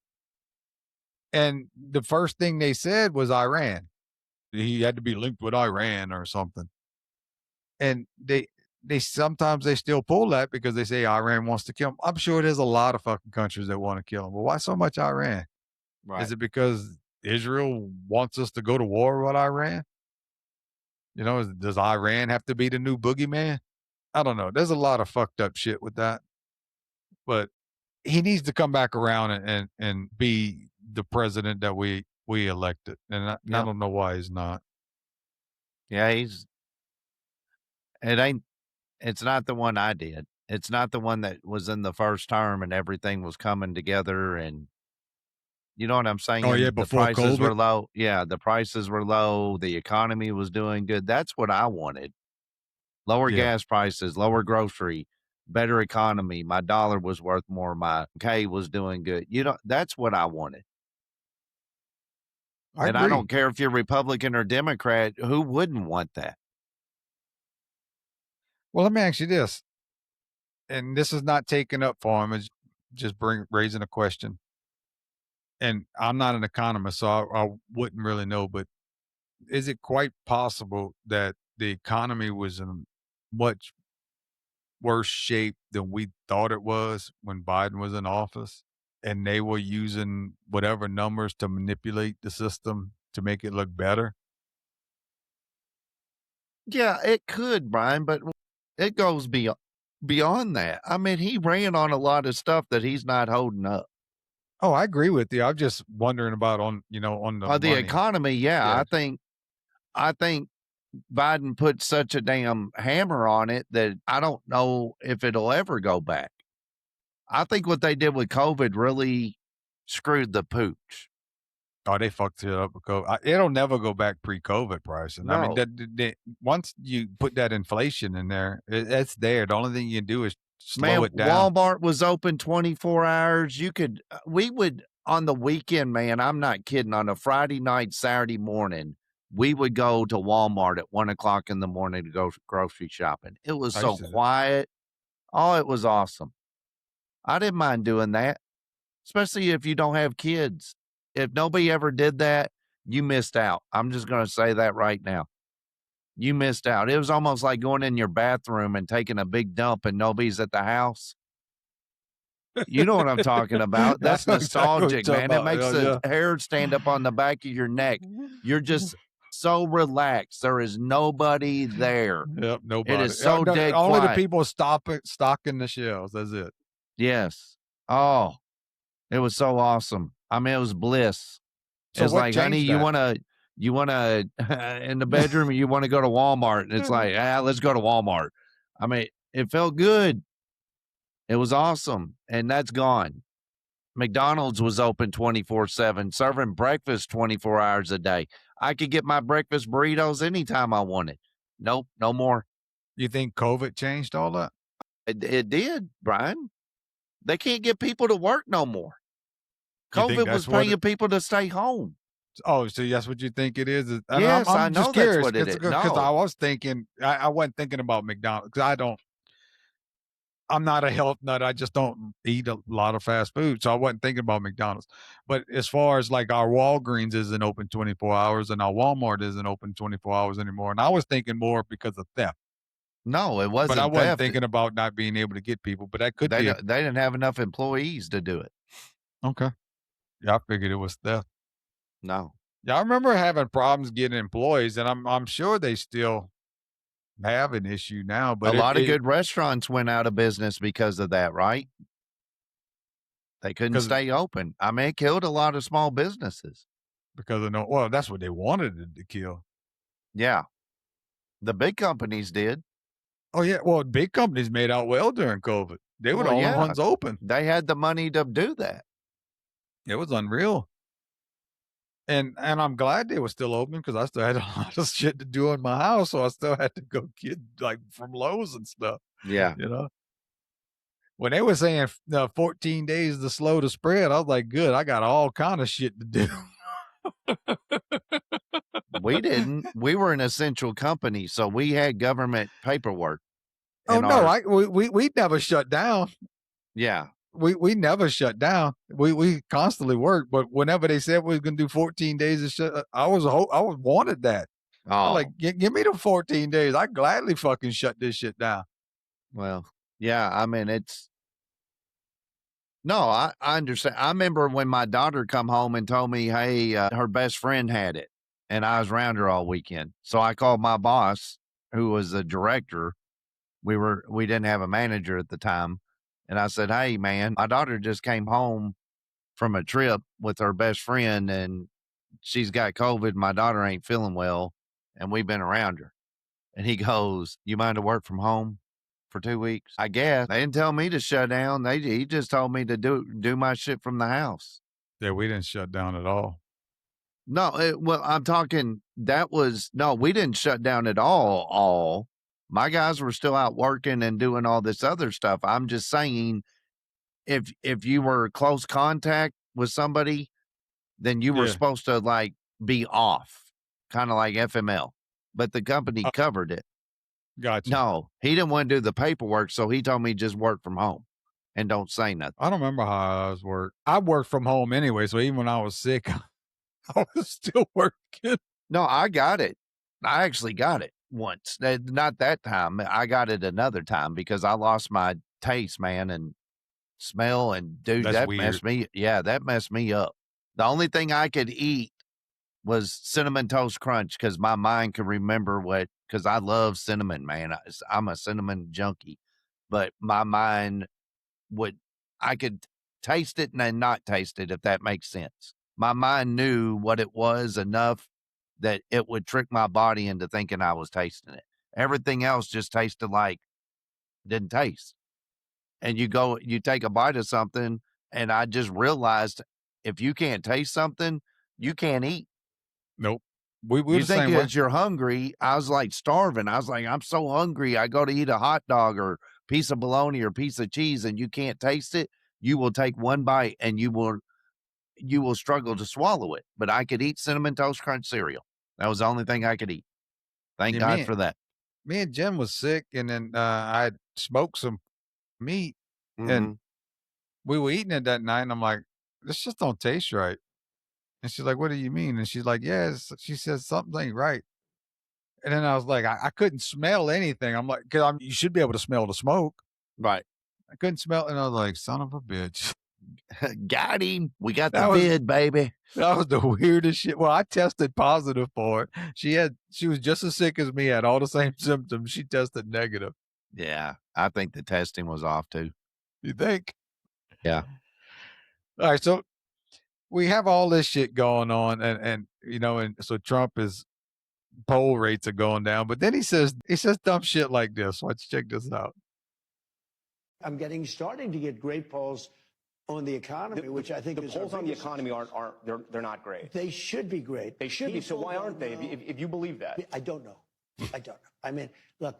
And the first thing they said was Iran. He had to be linked with Iran or something. And they sometimes they still pull that because they say Iran wants to kill him. I'm sure there's a lot of fucking countries that want to kill him. But why so much Iran? Right. Is it because Israel wants us to go to war with Iran? You know, does Iran have to be the new boogeyman? I don't know. There's a lot of fucked up shit with that. But he needs to come back around and be the president that we elected. And I Yep. don't know why he's not. Yeah, it's not the one I did. It's not the one that was in the first term and everything was coming together, and you know what I'm saying? Oh, yeah, The before prices were COVID? low. Yeah, the prices were low. The economy was doing good. That's what I wanted. Lower Yeah. gas prices, lower grocery, better economy. My dollar was worth more. My K was doing good. You know, that's what I wanted. I And agree. I don't care if you're Republican or Democrat, who wouldn't want that? Well, let me ask you this, and this is not taking up for him. It's just raising a question. And I'm not an economist, so I wouldn't really know. But is it quite possible that the economy was in much worse shape than we thought it was when Biden was in office, and they were using whatever numbers to manipulate the system to make it look better? Yeah, it could, Brian, but it goes beyond that. I mean, he ran on a lot of stuff that he's not holding up. Oh, I agree with you. I'm just wondering about on the The money. economy, yeah, Yeah. I think Biden put such a damn hammer on it that I don't know if it'll ever go back. I think what they did with COVID really screwed the pooch. Oh, they fucked it up with COVID. It'll never go back pre-COVID pricing. I mean, No. once you put that inflation in there, it's there. The only thing you can do is slow Man, it down. Walmart was open 24 hours. We would, on the weekend, man, I'm not kidding, on a Friday night, Saturday morning, we would go to Walmart at 1:00 in the morning to go grocery shopping. It was I so used to- quiet. Oh, it was awesome. I didn't mind doing that, especially if you don't have kids. If nobody ever did that, you missed out. I'm just going to say that right now. You missed out. It was almost like going in your bathroom and taking a big dump and nobody's at the house. You know what I'm talking about. That's I know exactly what you're nostalgic, man. talking It makes about. the hair stand up on the back of your neck. You're just so relaxed. There is nobody there. Yep, nobody. It is so dead only quiet. the people stocking the shelves. That's it. Yes. Oh, it was so awesome. I mean, it was bliss. So It's what like, honey, changed you wanna in the bedroom, you want to go to Walmart, and it's like, let's go to Walmart. I mean, it felt good. It was awesome, and that's gone. McDonald's was open 24/7, serving breakfast 24 hours a day. I could get my breakfast burritos anytime I wanted. Nope, no more. You think COVID changed all that? It did, Brian. They can't get people to work no more. You think COVID that's was what paying people to stay home. Oh, so that's what you think it is? Yes, I I'm know just that's curious what it is. because No. I was thinking I wasn't thinking about McDonald's because I'm not a health nut. I just don't eat a lot of fast food, so I wasn't thinking about McDonald's. But as far as like our Walgreens isn't open 24 hours and our Walmart isn't open 24 hours anymore, and I was thinking more because of theft. No, it wasn't But I wasn't theft. thinking about not being able to get people. But that could They be didn't have enough employees to do it. okay. Yeah, I figured it was theft. No. Yeah, I remember having problems getting employees, and I'm sure they still have an issue now. But A lot of good restaurants went out of business because of that, right? They couldn't stay open. I mean, it killed a lot of small businesses. because of well, that's what they wanted it to kill. Yeah. The big companies did. Oh yeah, well, big companies made out well during COVID. They were the Well, only yeah. ones open. They had the money to do that. It was unreal. And I'm glad they were still open because I still had a lot of shit to do in my house, so I still had to go get like from Lowe's and stuff. Yeah. You know, when they were saying 14 days to slow the spread, I was like, good, I got all kind of shit to do. We didn't. We were an essential company, so we had government paperwork. Oh in no, our- we never shut down. Yeah. We never shut down. We constantly worked, but whenever they said we were gonna do 14 days of shut, I wanted that. Oh, Like, give me the 14 days. I gladly fucking shut this shit down. well, yeah. I mean, No, I understand. I remember when my daughter come home and told me, hey, her best friend had it, and I was around her all weekend. So I called my boss, who was the director. We didn't have a manager at the time. And I said, hey, man, my daughter just came home from a trip with her best friend, and she's got COVID. My daughter ain't feeling well, and we've been around her. And he goes, you mind to work from home for 2 weeks? I guess. They didn't tell me to shut down. He just told me to do my shit from the house. Yeah, we didn't shut down at all. No, well, I'm talking, we didn't shut down at all. My guys were still out working and doing all this other stuff. I'm just saying, if you were close contact with somebody, then you were supposed to like be off, kind of like FML, but the company covered it. Gotcha. No, he didn't want to do the paperwork, so he told me just work from home and don't say nothing. I don't remember how I was work. I worked from home anyway, so even when I was sick, I was still working. No, I got it. I actually got it once. Not that time. I got it another time because I lost my taste, man, and smell. And dude, that messed me. Yeah, that messed me up. The only thing I could eat was Cinnamon Toast Crunch because my mind could remember because I love cinnamon, man. I'm a cinnamon junkie, but my mind I could taste it and then not taste it, if that makes sense. My mind knew what it was enough that it would trick my body into thinking I was tasting it. Everything else just tasted like didn't taste. And you take a bite of something, and I just realized if you can't taste something, you can't eat. Nope. We you think as you're hungry, I was like starving. I was like, I'm so hungry. I go to eat a hot dog or piece of bologna or piece of cheese, and you can't taste it. You will take one bite and you will struggle to swallow it. But I could eat Cinnamon Toast Crunch cereal. That was the only thing I could eat. Thank God for that. Me and Jen was sick, and then I smoked some meat, and we were eating it that night, and I'm like, this just don't taste right. And she's like, what do you mean? And she's like, yes. She says something ain't right. And then I was like, I couldn't smell anything. I'm like, because you should be able to smell the smoke. Right. I couldn't smell, and I was like, son of a bitch. Got him. We got the vid, baby. That was the weirdest shit. Well, I tested positive for it. She was just as sick as me, had all the same symptoms. She tested negative. Yeah, I think the testing was off too. You think? Yeah. All right, so we have all this shit going on, and so Trump's poll rates are going down, but then he says dumb shit like this. Let's check this out. I'm starting to get great polls on the economy, which I think the polls on the economy aren't they're not great. They should be great. They should be. So why aren't they? If you believe that, I don't know. I mean, look,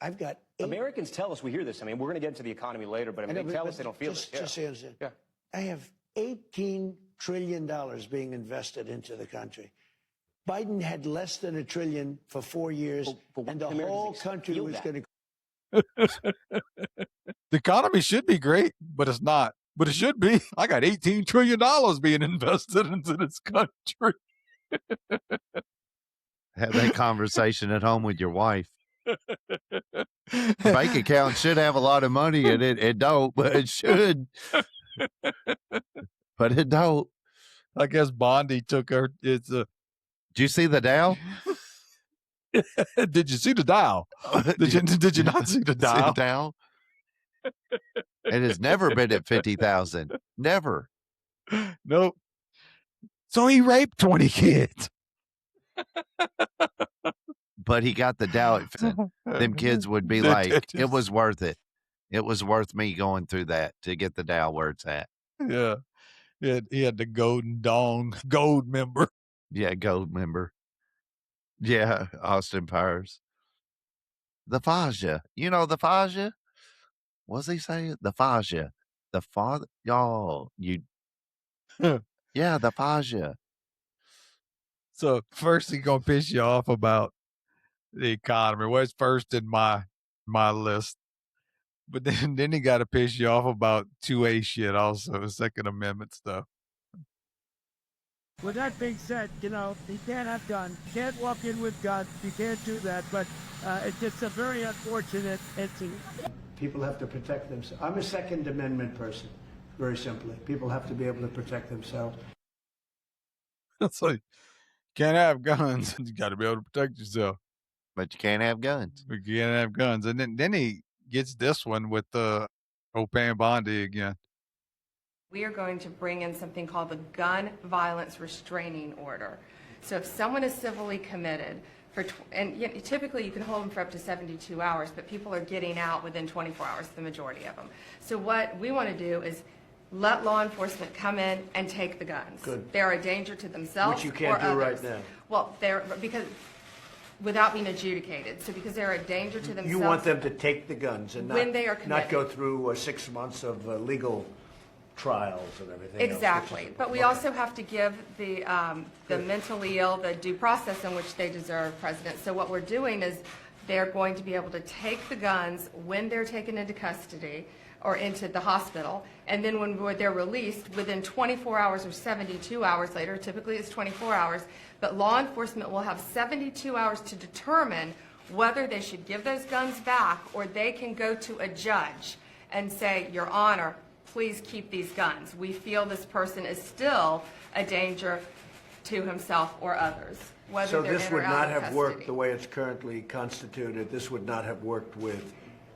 I've got Americans tell us we hear this. I mean, we're going to get into the economy later, but they tell us they don't feel it. Just so you understand. Yeah. I have $18 trillion being invested into the country. Biden had less than $1 trillion for 4 years, and the whole country was going to. The economy should be great, but it's not. But it should be. I got $18 trillion being invested into this country. Have that conversation at home with your wife. Bank account should have a lot of money in it. It don't, but it should. But it don't. I guess Bondi took her. Did you see the Dow? Did you see the Dow? Did you not see the Dow? See the Dow? It has never been at 50,000. Never. Nope. So he raped 20 kids. But he got the Dow at 50. Them kids would be like, it was worth it. It was worth me going through that to get the Dow where it's at. Yeah. He had the gold member. Yeah, gold member. Yeah, Austin Powers. The Faja. You know the Faja? What's he saying? The Faja. The father. Y'all, you. Yeah, the Faja. So first he's going to piss you off about the economy. Well, it's first in my list. But then he got to piss you off about 2A shit also, Second Amendment stuff. With that being said, you can't have guns. You can't walk in with guns. You can't do that. But it's just a very unfortunate incident. People have to protect themselves. I'm a Second Amendment person. very simply. People have to be able to protect themselves. It's like, can't have guns. You got to be able to protect yourself. But you can't have guns. You can't have guns. And then he gets this one with Opan Bondi again. We are going to bring in something called the Gun Violence Restraining Order. So if someone is civilly committed, typically you can hold them for up to 72 hours, but people are getting out within 24 hours, the majority of them. So what we want to do is let law enforcement come in and take the guns. Good. They're a danger to themselves Which you can't or do others. right now. Well, because without being adjudicated. So because they're a danger to themselves. You want them to take the guns and when they are not go committed. through 6 months of legal trials and everything else, Exactly. which is- But we okay. also have to give the mentally ill the due process in which they deserve, President. So what we're doing is they're going to be able to take the guns when they're taken into custody or into the hospital, and then when they're released within 24 hours or 72 hours later, typically it's 24 hours, but law enforcement will have 72 hours to determine whether they should give those guns back or they can go to a judge and say, Your Honor, please keep these guns. We feel this person is still a danger to himself or others, whether So they're this in or would out not of have custody. worked the way it's currently constituted. This would not have worked with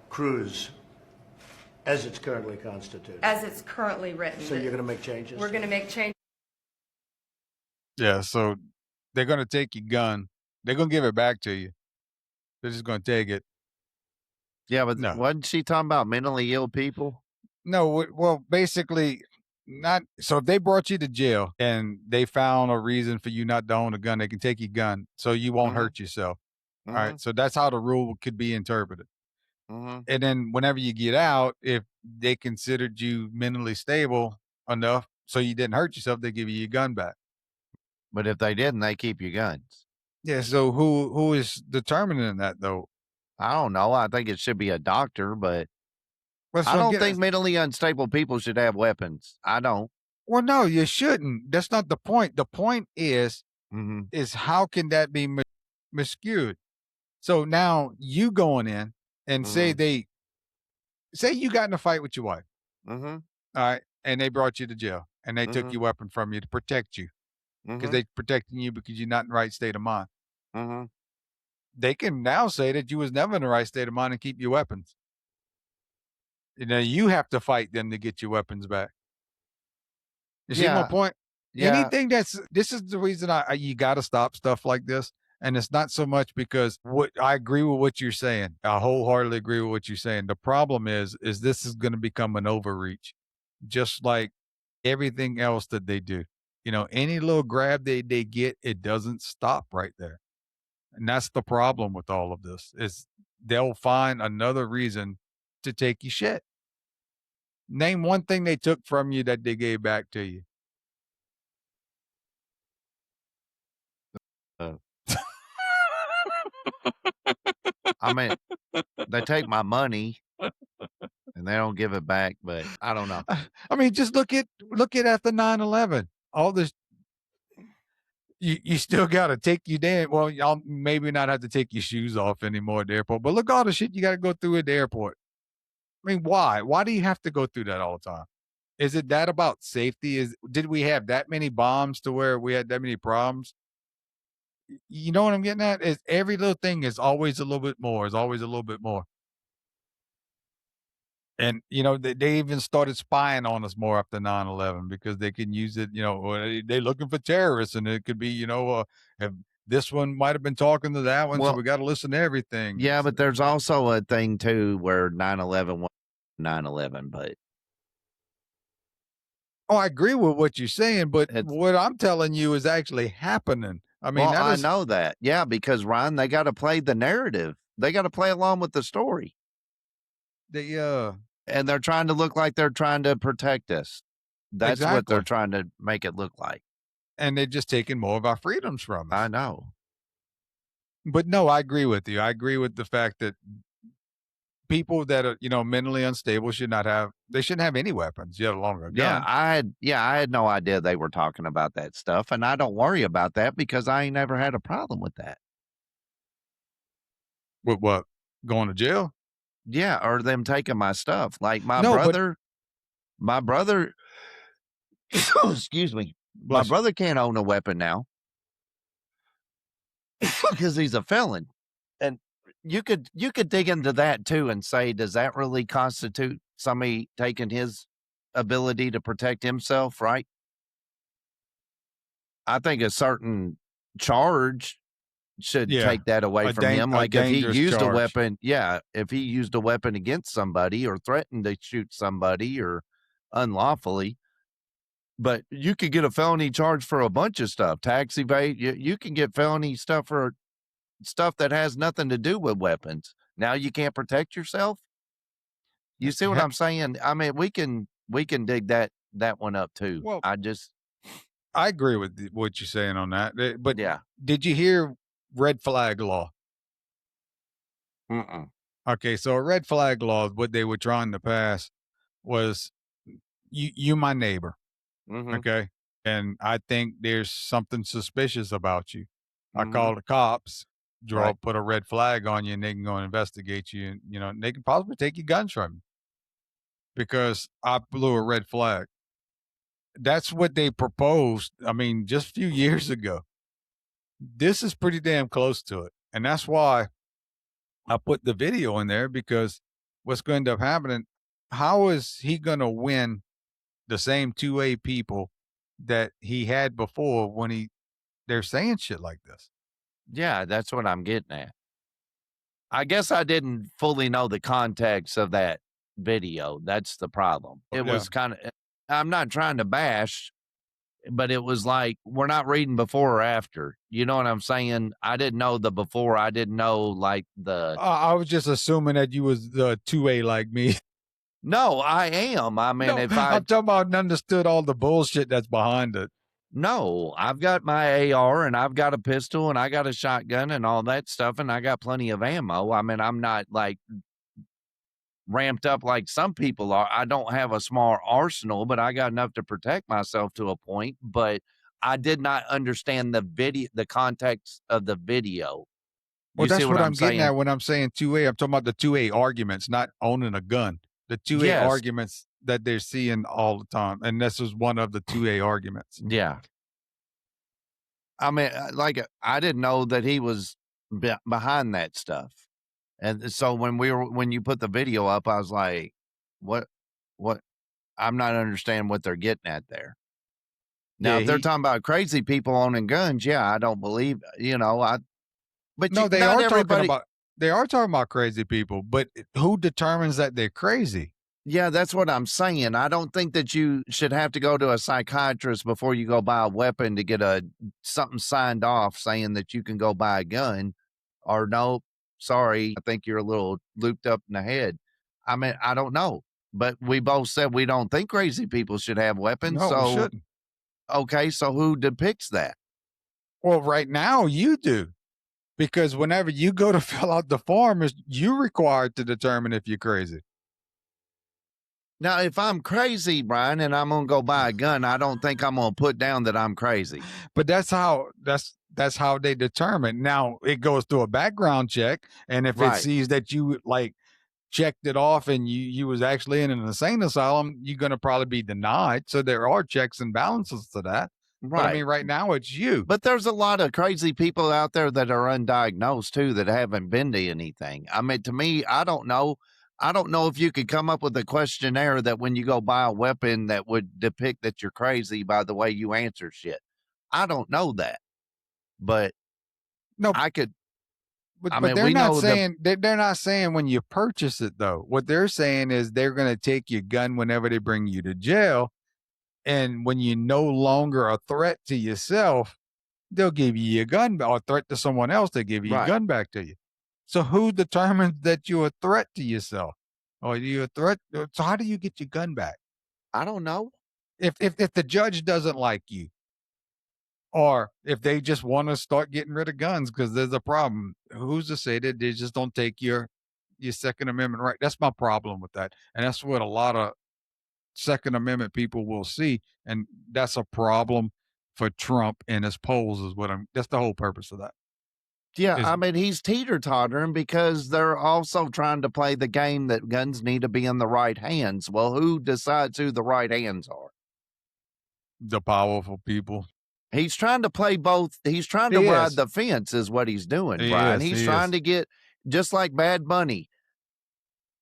Cruz as it's currently constituted. As it's currently written. So you're going to make changes? We're going to make changes. Yeah, so they're going to take your gun. They're going to give it back to you. They're just going to take it. Yeah, but No. wasn't she talking about mentally ill people? No, well, basically, not. So if they brought you to jail and they found a reason for you not to own a gun, they can take your gun so you won't hurt yourself. All right. So that's how the rule could be interpreted. And then whenever you get out, if they considered you mentally stable enough so you didn't hurt yourself, they give you your gun back. But if they didn't, they keep your guns. Yeah. So who is determining that though? I don't know. I think it should be a doctor, but Well, I don't think mentally unstable people should have weapons. I don't. Well, no, you shouldn't. That's not the point. The point is how can that be miscued? So now you going in and say you got in a fight with your wife. All right. And they brought you to jail and they took your weapon from you to protect you because they're protecting you because you're not in the right state of mind. They can now say that you was never in the right state of mind and keep your weapons. And then you have to fight them to get your weapons back. You see my point? Yeah. Anything this is the reason you got to stop stuff like this. And it's not so much because I agree with what you're saying. I wholeheartedly agree with what you're saying. The problem is this is going to become an overreach, just like everything else that they do. You know, any little grab they get, it doesn't stop right there. And that's the problem with all of this is they'll find another reason to take your shit. Name one thing they took from you that they gave back to you. I mean, they take my money and they don't give it back, but I don't know. I mean, just look at after 9/11. All this, you still got to take your damn. Well, y'all maybe not have to take your shoes off anymore at the airport, but look all the shit you got to go through at the airport. I mean, why? Why do you have to go through that all the time? Is it that about safety? Did we have that many bombs to where we had that many problems? You know what I'm getting at? Is every little thing is always a little bit more. Is always a little bit more. And, you know, they even started spying on us more after 9/11 because they can use it, you know, they're looking for terrorists and it could be, you know, this one might have been talking to that one, so we got to listen to everything. Yeah, but there's also a thing, too, where 9/11 was 9/11, but. Oh, I agree with what you're saying, but what I'm telling you is actually happening. I mean, I know that. Yeah, because, Ryan, they got to play the narrative. They got to play along with the story. And they're trying to look like they're trying to protect us. That's what they're trying to make it look like. And they're just taking more of our freedoms from us. I know. But no, I agree with you. I agree with the fact that people that are, you know, mentally unstable shouldn't have any weapons, yet alone a gun. Yeah, I had no idea they were talking about that stuff. And I don't worry about that because I ain't never had a problem with that. With what? Going to jail? Yeah, or them taking my stuff. Like my brother, My brother, excuse me, my brother can't own a weapon now because he's a felon. And you could dig into that too and say, does that really constitute somebody taking his ability to protect himself, right? I think a certain charge should take that away from him. Like if he used a weapon, if he used a weapon against somebody or threatened to shoot somebody or unlawfully, but you could get a felony charge for a bunch of stuff. Tax evade, you can get felony stuff for stuff that has nothing to do with weapons. Now you can't protect yourself. You see what I'm saying? I mean, we can dig that one up too. Well, I agree with what you're saying on that. But yeah, did you hear red flag law? Okay, so a red flag law, what they were trying to pass was you my neighbor. Okay. And I think there's something suspicious about you. I call the cops, put a red flag on you, and they can go and investigate you. And, they can possibly take your guns from you because I blew a red flag. That's what they proposed. I mean, just a few years ago. This is pretty damn close to it. And that's why I put the video in there, because what's going to end up happening, how is he going to win the same 2A people that he had before when they're saying shit like this? Yeah, that's what I'm getting at. I guess I didn't fully know the context of that video. That's the problem. It was kind of, I'm not trying to bash, but it was like, we're not reading before or after. You know what I'm saying? I didn't know the before. I didn't know like the. I was just assuming that you was the 2A like me. No, I am. I mean, I'm talking about and understood all the bullshit that's behind it. No, I've got my AR and I've got a pistol and I got a shotgun and all that stuff, and I got plenty of ammo. I mean, I'm not like ramped up like some people are. I don't have a small arsenal, but I got enough to protect myself to a point. But I did not understand the context of the video. Well, that's what I'm getting at when I'm saying 2A. I'm talking about the 2A arguments, not owning a gun. The 2A arguments that they're seeing all the time. And this is one of the 2A arguments. Yeah. I mean, like, I didn't know that he was behind that stuff. And so when you put the video up, I was like, what, I'm not understanding what they're getting at there. Now, if they're talking about crazy people owning guns, I don't believe, but no, they are talking about crazy people, but who determines that they're crazy? Yeah, that's what I'm saying. I don't think that you should have to go to a psychiatrist before you go buy a weapon to get something signed off saying that you can go buy a gun, or no, sorry, I think you're a little looped up in the head. I mean, I don't know, but we both said we don't think crazy people should have weapons. No, we shouldn't. Okay, so who depicts that? Well, right now you do. Because whenever you go to fill out the form, you're required to determine if you're crazy. Now, if I'm crazy, Bryan, and I'm going to go buy a gun, I don't think I'm going to put down that I'm crazy. But that's how they determine. Now, it goes through a background check, and if it sees that you like checked it off and you was actually in an insane asylum, you're going to probably be denied. So there are checks and balances to that. Right. But I mean, right now it's you. But there's a lot of crazy people out there that are undiagnosed too, that haven't been to anything. I mean, to me, I don't know. I don't know if you could come up with a questionnaire that when you go buy a weapon that would depict that you're crazy by the way you answer shit. I don't know that, but no, I could. But they're not saying they're not saying when you purchase it though. What they're saying is they're going to take your gun whenever they bring you to jail. And when you're no longer a threat to yourself, they'll give you your gun, or a threat to someone else, they'll give you your gun back to you. So who determines that you're a threat to yourself? Or you're a threat? So how do you get your gun back? I don't know. If the judge doesn't like you, or if they just want to start getting rid of guns because there's a problem, who's to say that they just don't take your Second Amendment right? That's my problem with that. And that's what a lot of Second Amendment people will see, and that's a problem for Trump and his polls. That's the whole purpose of that. Yeah, I mean, he's teeter-tottering because they're also trying to play the game that guns need to be in the right hands. Well, who decides who the right hands are? The powerful people. He's trying to play both. He's trying to ride the fence is what he's doing, Brian. He's trying to get, just like Bad Bunny.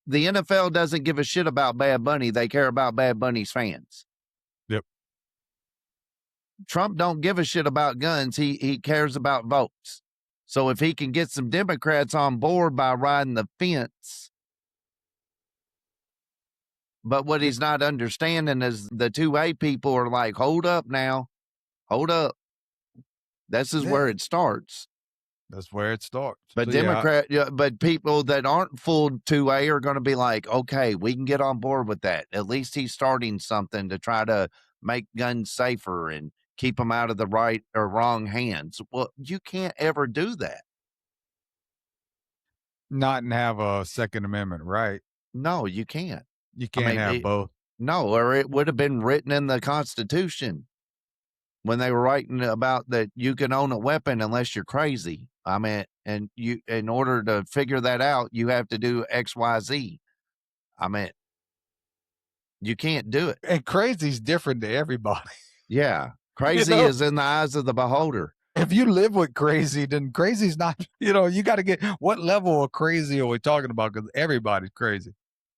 The NFL doesn't give a shit about Bad Bunny. They care about Bad Bunny's fans. Yep. Trump don't give a shit about guns. He cares about votes. So if he can get some Democrats on board by riding the fence, but what he's not understanding is the 2A people are like, hold up now, hold up. This is where it starts. That's where it starts. But So, but people that aren't full 2A are going to be like, okay, we can get on board with that. At least he's starting something to try to make guns safer and keep them out of the right or wrong hands. Well, you can't ever do that. Not and have a Second Amendment right. No, you can't. You can't have both. No, or it would have been written in the Constitution when they were writing about that you can own a weapon unless you're crazy. I mean, and you, in order to figure that out, you have to do X, Y, Z. I mean, you can't do it. And crazy's different to everybody. Yeah. Crazy is in the eyes of the beholder. If you live with crazy, then crazy's not, you got to get, what level of crazy are we talking about? Because everybody's crazy.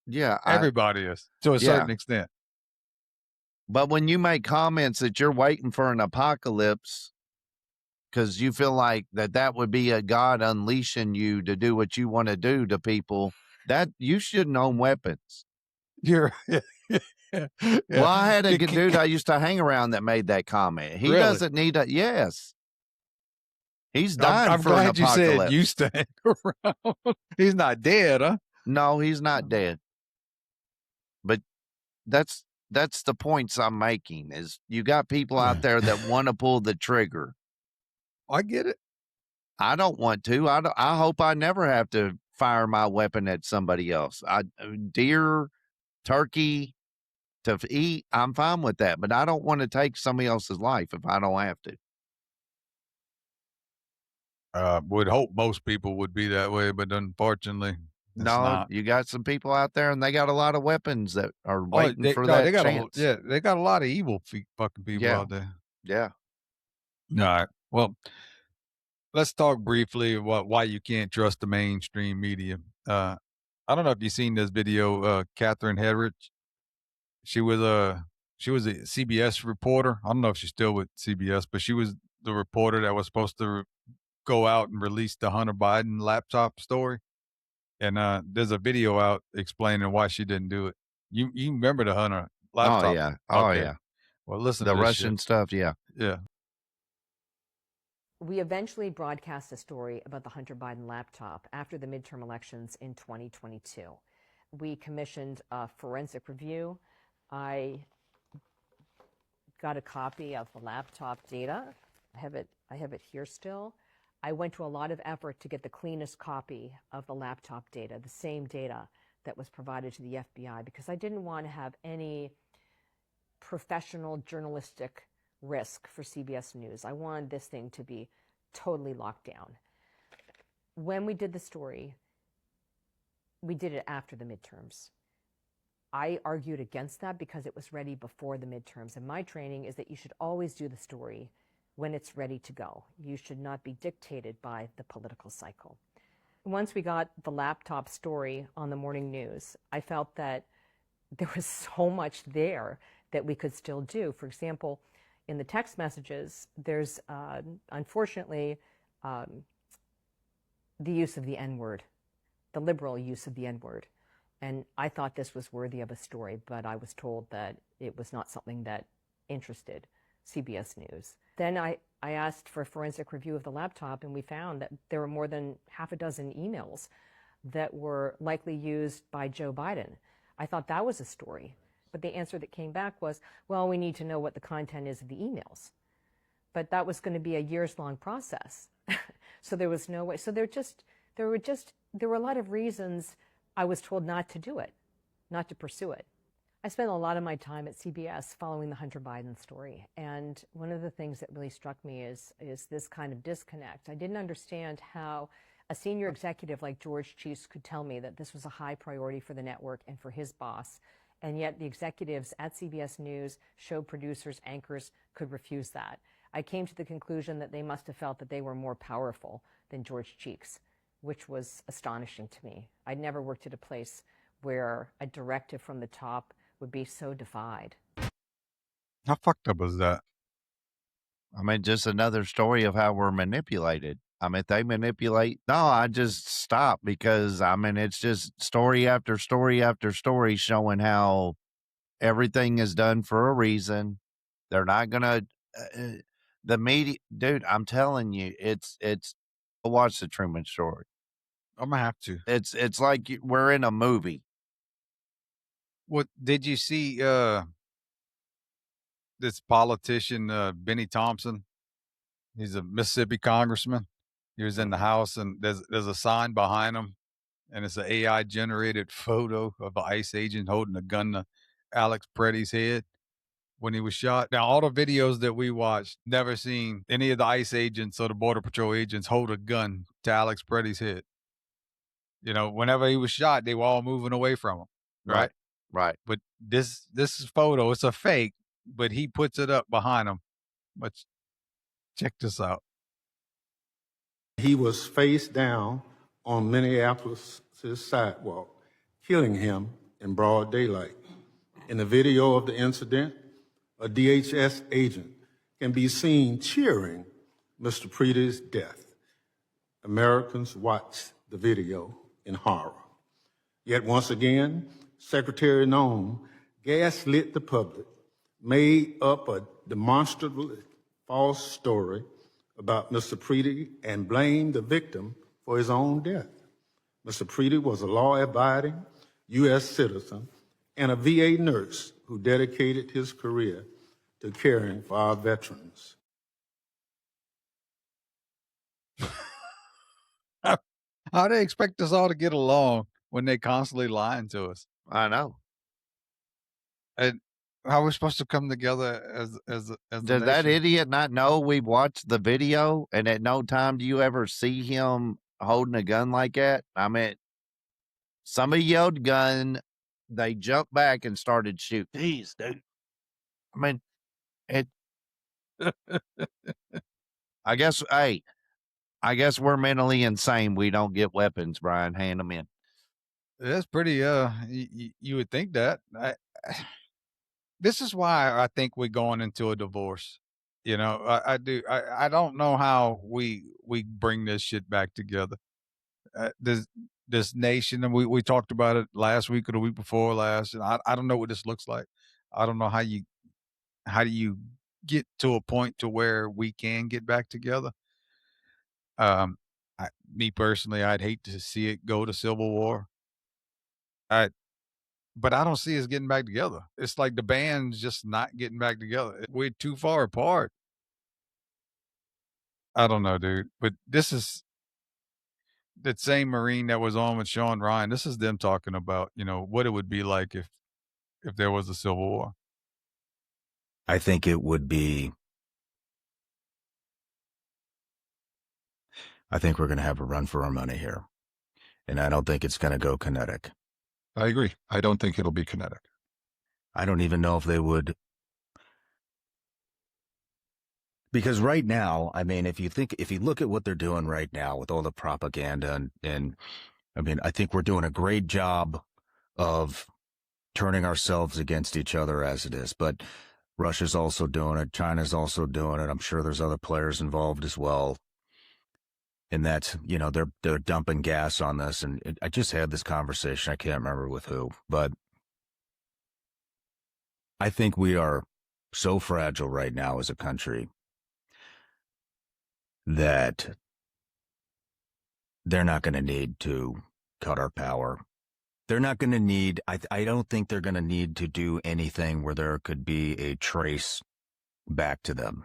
Yeah. Everybody is to a certain extent. But when you make comments that you're waiting for an apocalypse because you feel like that would be a God unleashing you to do what you want to do to people, that you shouldn't own weapons. You're Well, I had a dude I used to hang around that made that comment. He doesn't need a, yes. He's dying I'm for an glad you apocalypse. said used to hang around. He's not dead, huh? No, he's not dead. But that's the points I'm making is you got people out there that want to pull the trigger. I get it. I don't want to. I hope I never have to fire my weapon at somebody else. Deer, turkey to eat, I'm fine with that, but I don't want to take somebody else's life if I don't have to. Would hope most people would be that way, but unfortunately, it's No, not. you got some people out there and they got a lot of weapons that are waiting for that chance. They got a lot of evil fucking people out there. Yeah. All right. Well, let's talk briefly about why you can't trust the mainstream media. I don't know if you've seen this video, Catherine Hedrick. She was a CBS reporter. I don't know if she's still with CBS, but she was the reporter that was supposed to go out and release the Hunter Biden laptop story. And there's a video out explaining why she didn't do it. You remember the Hunter laptop? Oh yeah. Oh Okay. yeah. Well, listen The to this Russian shit. stuff. Yeah. Yeah. We eventually broadcast a story about the Hunter Biden laptop after the midterm elections in 2022. We commissioned a forensic review. I got a copy of the laptop data. I have it here still. I went to a lot of effort to get the cleanest copy of the laptop data, the same data that was provided to the FBI, because I didn't want to have any professional journalistic risk for CBS News. I wanted this thing to be totally locked down. When we did the story, we did it after the midterms. I argued against that because it was ready before the midterms. And my training is that you should always do the story when it's ready to go. You should not be dictated by the political cycle. Once we got the laptop story on the morning news, I felt that there was so much there that we could still do. For example, in the text messages, there's unfortunately the use of the N-word, the liberal use of the N-word. And I thought this was worthy of a story, but I was told that it was not something that interested CBS News. Then I asked for a forensic review of the laptop, and we found that there were more than half a dozen emails that were likely used by Joe Biden. I thought that was a story. But the answer that came back was, well, we need to know what the content is of the emails. But that was going to be a years-long process. So there was no way. So there were a lot of reasons I was told not to do it, not to pursue it. I spent a lot of my time at CBS following the Hunter Biden story. And one of the things that really struck me is this kind of disconnect. I didn't understand how a senior executive like George Chiefs could tell me that this was a high priority for the network and for his boss. And yet the executives at CBS News, show producers, anchors could refuse that. I came to the conclusion that they must have felt that they were more powerful than George Cheeks, which was astonishing to me. I'd never worked at a place where a directive from the top would be so defied. How fucked up was that? I mean, just another story of how we're manipulated. I mean, they manipulate. No, I just stop because, I mean, it's just story after story after story showing how everything is done for a reason. They're not going to, the media, dude, I'm telling you, it's, watch the Truman Story. I'm gonna have to. It's like we're in a movie. What did you see? This politician, Benny Thompson. He's a Mississippi congressman. He was in the House, and there's a sign behind him, and it's an AI generated photo of an ICE agent holding a gun to Alex Preddy's head when he was shot. Now, all the videos that we watched, never seen any of the ICE agents or the Border Patrol agents hold a gun to Alex Preddy's head. You know, whenever he was shot, they were all moving away from him. Right. Right. But this photo, it's a fake, but he puts it up behind him. But check this out. He was face down on Minneapolis' sidewalk, killing him in broad daylight. In the video of the incident, a DHS agent can be seen cheering Mr. Preddy's death. Americans watched the video in horror. Yet once again, Secretary Noem gaslit the public, made up a demonstrably false story about Mr. Preddy and blamed the victim for his own death. Mr. Preddy was a law-abiding U.S. citizen and a VA nurse who dedicated his career to caring for our veterans. How do they expect us all to get along when they constantly lying to us? I know. And how are we supposed to come together as Does that idiot not know we watched the video and at no time do you ever see him holding a gun like that? I mean, somebody yelled gun, they jumped back and started shooting. Jeez, dude. I mean, it. I guess we're mentally insane. We don't get weapons, Brian. Hand them in. That's pretty. You would think that. This is why I think we're going into a divorce. You know, I do. I don't know how we bring this shit back together. This nation, and we talked about it last week or the week before last. And I don't know what this looks like. I don't know how do you get to a point to where we can get back together. Me personally, I'd hate to see it go to civil war. But I don't see us getting back together. It's like the band's just not getting back together. We're too far apart. I don't know, dude. But this is that same Marine that was on with Sean Ryan. This is them talking about, you know, what it would be like if there was a civil war. I think it would be. I think we're going to have a run for our money here. And I don't think it's going to go kinetic. I agree. I don't think it'll be kinetic. I don't even know if they would. Because right now, I mean, if you look at what they're doing right now with all the propaganda and I mean, I think we're doing a great job of turning ourselves against each other as it is. But Russia's also doing it. China's also doing it. I'm sure there's other players involved as well. And that's, you know, they're dumping gas on this. And I just had this conversation. I can't remember with who, but I think we are so fragile right now as a country that they're not going to need to cut our power. They're not going to need, I don't think they're going to need to do anything where there could be a trace back to them.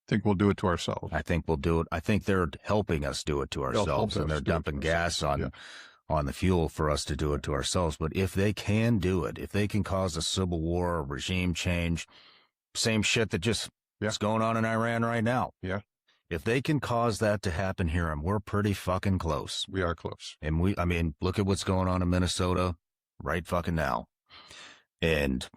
I think we'll do it to ourselves. I think we'll do it. I think they're helping us do it to ourselves, and they're dumping gas on on the fuel for us to do it to ourselves. But if they can do it, if they can cause a civil war, a regime change, same shit that just is going on in Iran right now. Yeah. If they can cause that to happen here, and we're pretty fucking close. We are close. And I mean, look at what's going on in Minnesota right fucking now. And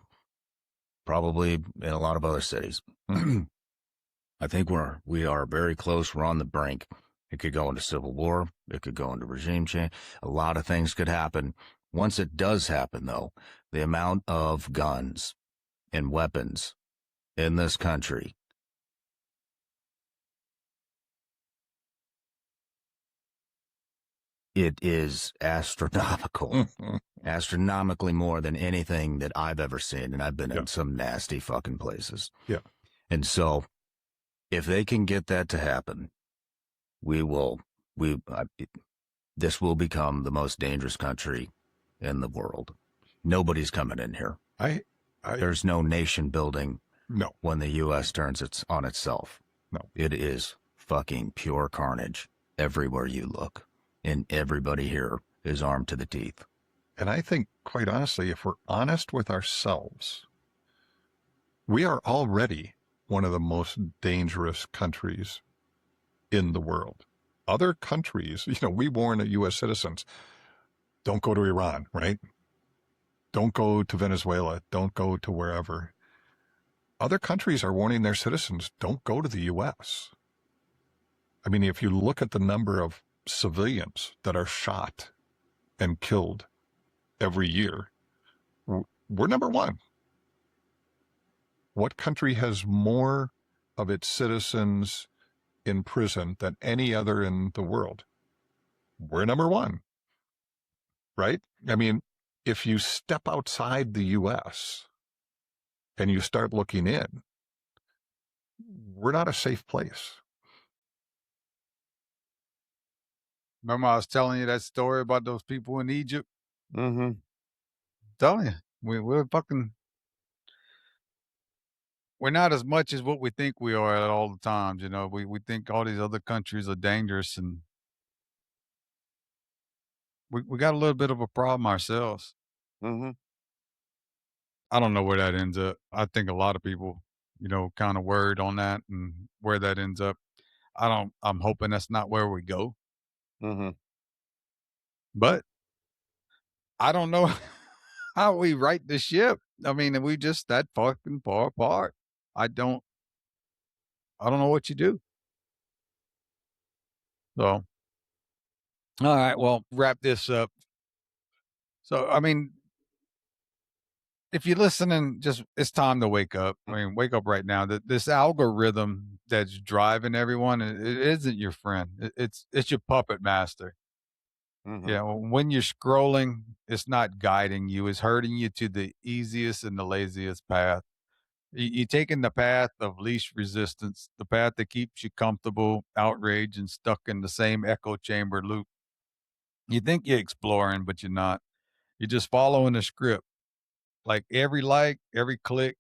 probably in a lot of other cities. I think we are very close. We're on the brink. It could go into civil war. It could go into regime change. A lot of things could happen. Once it does happen, though, the amount of guns and weapons in this country, it is astronomical. Astronomically more than anything that I've ever seen. And I've been in some nasty fucking places. Yeah. And so if they can get that to happen, this will become the most dangerous country in the world. Nobody's coming in here. There's no nation building. No. When the U.S. turns on itself. No. It is fucking pure carnage everywhere you look. And everybody here is armed to the teeth. And I think, quite honestly, if we're honest with ourselves, we are already one of the most dangerous countries in the world. Other countries, we warn U.S. citizens, don't go to Iran, right? Don't go to Venezuela. Don't go to wherever. Other countries are warning their citizens, don't go to the U.S. I mean, if you look at the number of civilians that are shot and killed every year, we're number one. What country has more of its citizens in prison than any other in the world? We're number one, right? I mean, if you step outside the U.S. and you start looking in, we're not a safe place. Remember I was telling you that story about those people in Egypt? Mm-hmm. Telling you, we're not as much as what we think we are at all the times. We think all these other countries are dangerous, and we got a little bit of a problem ourselves. Mm-hmm. I don't know where that ends up. I think a lot of people, kind of worried on that and where that ends up. I'm hoping that's not where we go. Mm-hmm. But I don't know how we right the ship. I mean, we just that fucking far apart. I don't know what you do. So, all right, well, wrap this up. So, I mean, if you're listening, it's time to wake up. I mean, wake up right now. This algorithm that's driving everyone, it isn't your friend. It's your puppet master. Mm-hmm. Yeah, when you're scrolling, it's not guiding you. It's herding you to the easiest and the laziest path. You're taking the path of least resistance, the path that keeps you comfortable, outraged, and stuck in the same echo chamber loop. You think you're exploring, but you're not. You're just following a script. Like every click,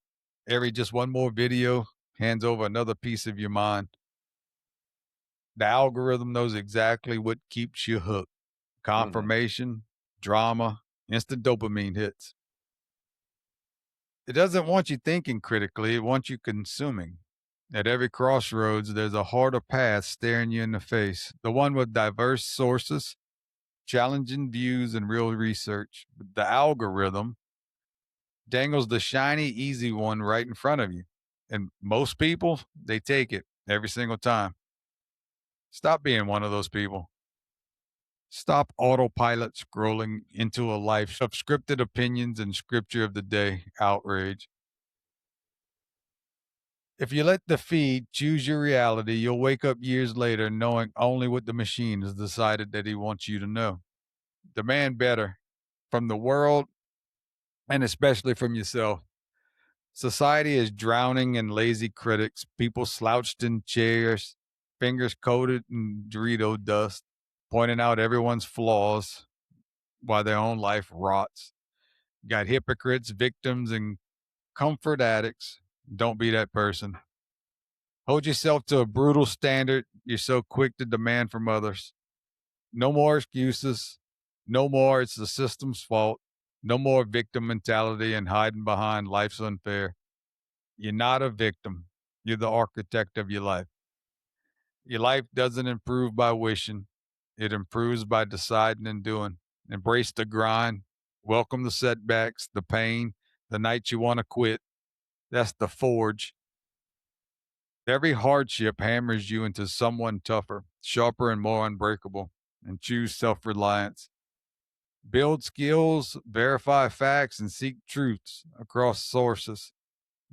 every just one more video hands over another piece of your mind. The algorithm knows exactly what keeps you hooked. Confirmation, drama, instant dopamine hits. It doesn't want you thinking critically. It wants you consuming. At every crossroads, there's a harder path staring you in the face. The one with diverse sources, challenging views, and real research. But the algorithm dangles the shiny, easy one right in front of you. And most people, they take it every single time. Stop being one of those people. Stop autopilot scrolling into a life of scripted opinions and scripture of the day outrage. If you let the feed choose your reality, you'll wake up years later knowing only what the machine has decided that he wants you to know. Demand better from the world and especially from yourself. Society is drowning in lazy critics, people slouched in chairs, fingers coated in Dorito dust, pointing out everyone's flaws while their own life rots. Got hypocrites, victims, and comfort addicts. Don't be that person. Hold yourself to a brutal standard you're so quick to demand from others. No more excuses. No more it's the system's fault. No more victim mentality and hiding behind life's unfair. You're not a victim. You're the architect of your life. Your life doesn't improve by wishing. It improves by deciding and doing. Embrace the grind. Welcome the setbacks, the pain, the nights you want to quit. That's the forge. Every hardship hammers you into someone tougher, sharper, and more unbreakable. And choose self-reliance. Build skills, verify facts, and seek truths across sources,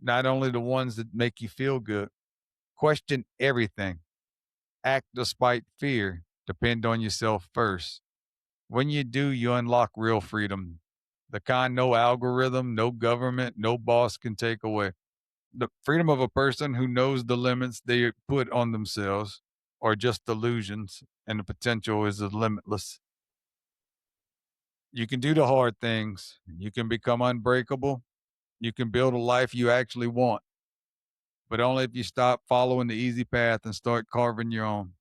not only the ones that make you feel good. Question everything. Act despite fear. Depend on yourself first. When you do, you unlock real freedom. The kind no algorithm, no government, no boss can take away. The freedom of a person who knows the limits they put on themselves are just illusions, and the potential is limitless. You can do the hard things. You can become unbreakable. You can build a life you actually want, but only if you stop following the easy path and start carving your own.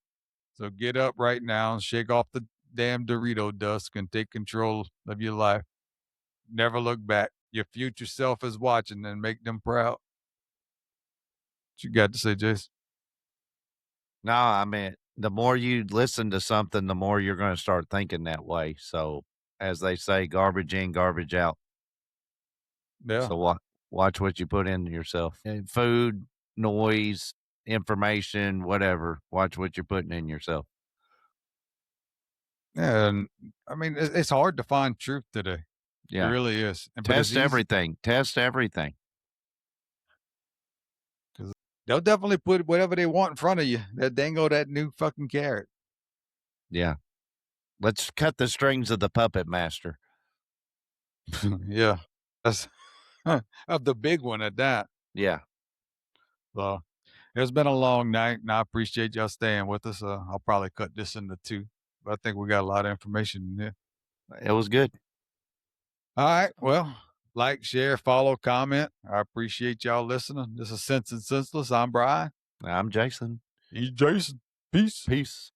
So get up right now and shake off the damn Dorito dust and take control of your life. Never look back. Your future self is watching, and make them proud. What you got to say, Jason? No, I mean, the more you listen to something, the more you're going to start thinking that way. So, as they say, garbage in, garbage out. Yeah. So watch what you put in yourself. Food, noise, information, whatever. Watch what you're putting in yourself. And I mean, it's hard to find truth today. Yeah. It really is. Test everything. Test everything. Because they'll definitely put whatever they want in front of you. That dango, that new fucking carrot. Yeah. Let's cut the strings of the puppet master. Yeah. That's of the big one at that. Yeah. So it's been a long night, and I appreciate y'all staying with us. I'll probably cut this into 2, but I think we got a lot of information in there. It was good. All right. Well, like, share, follow, comment. I appreciate y'all listening. This is Sense and Senseless. I'm Bryan. I'm Jason. He's Jason. Peace. Peace.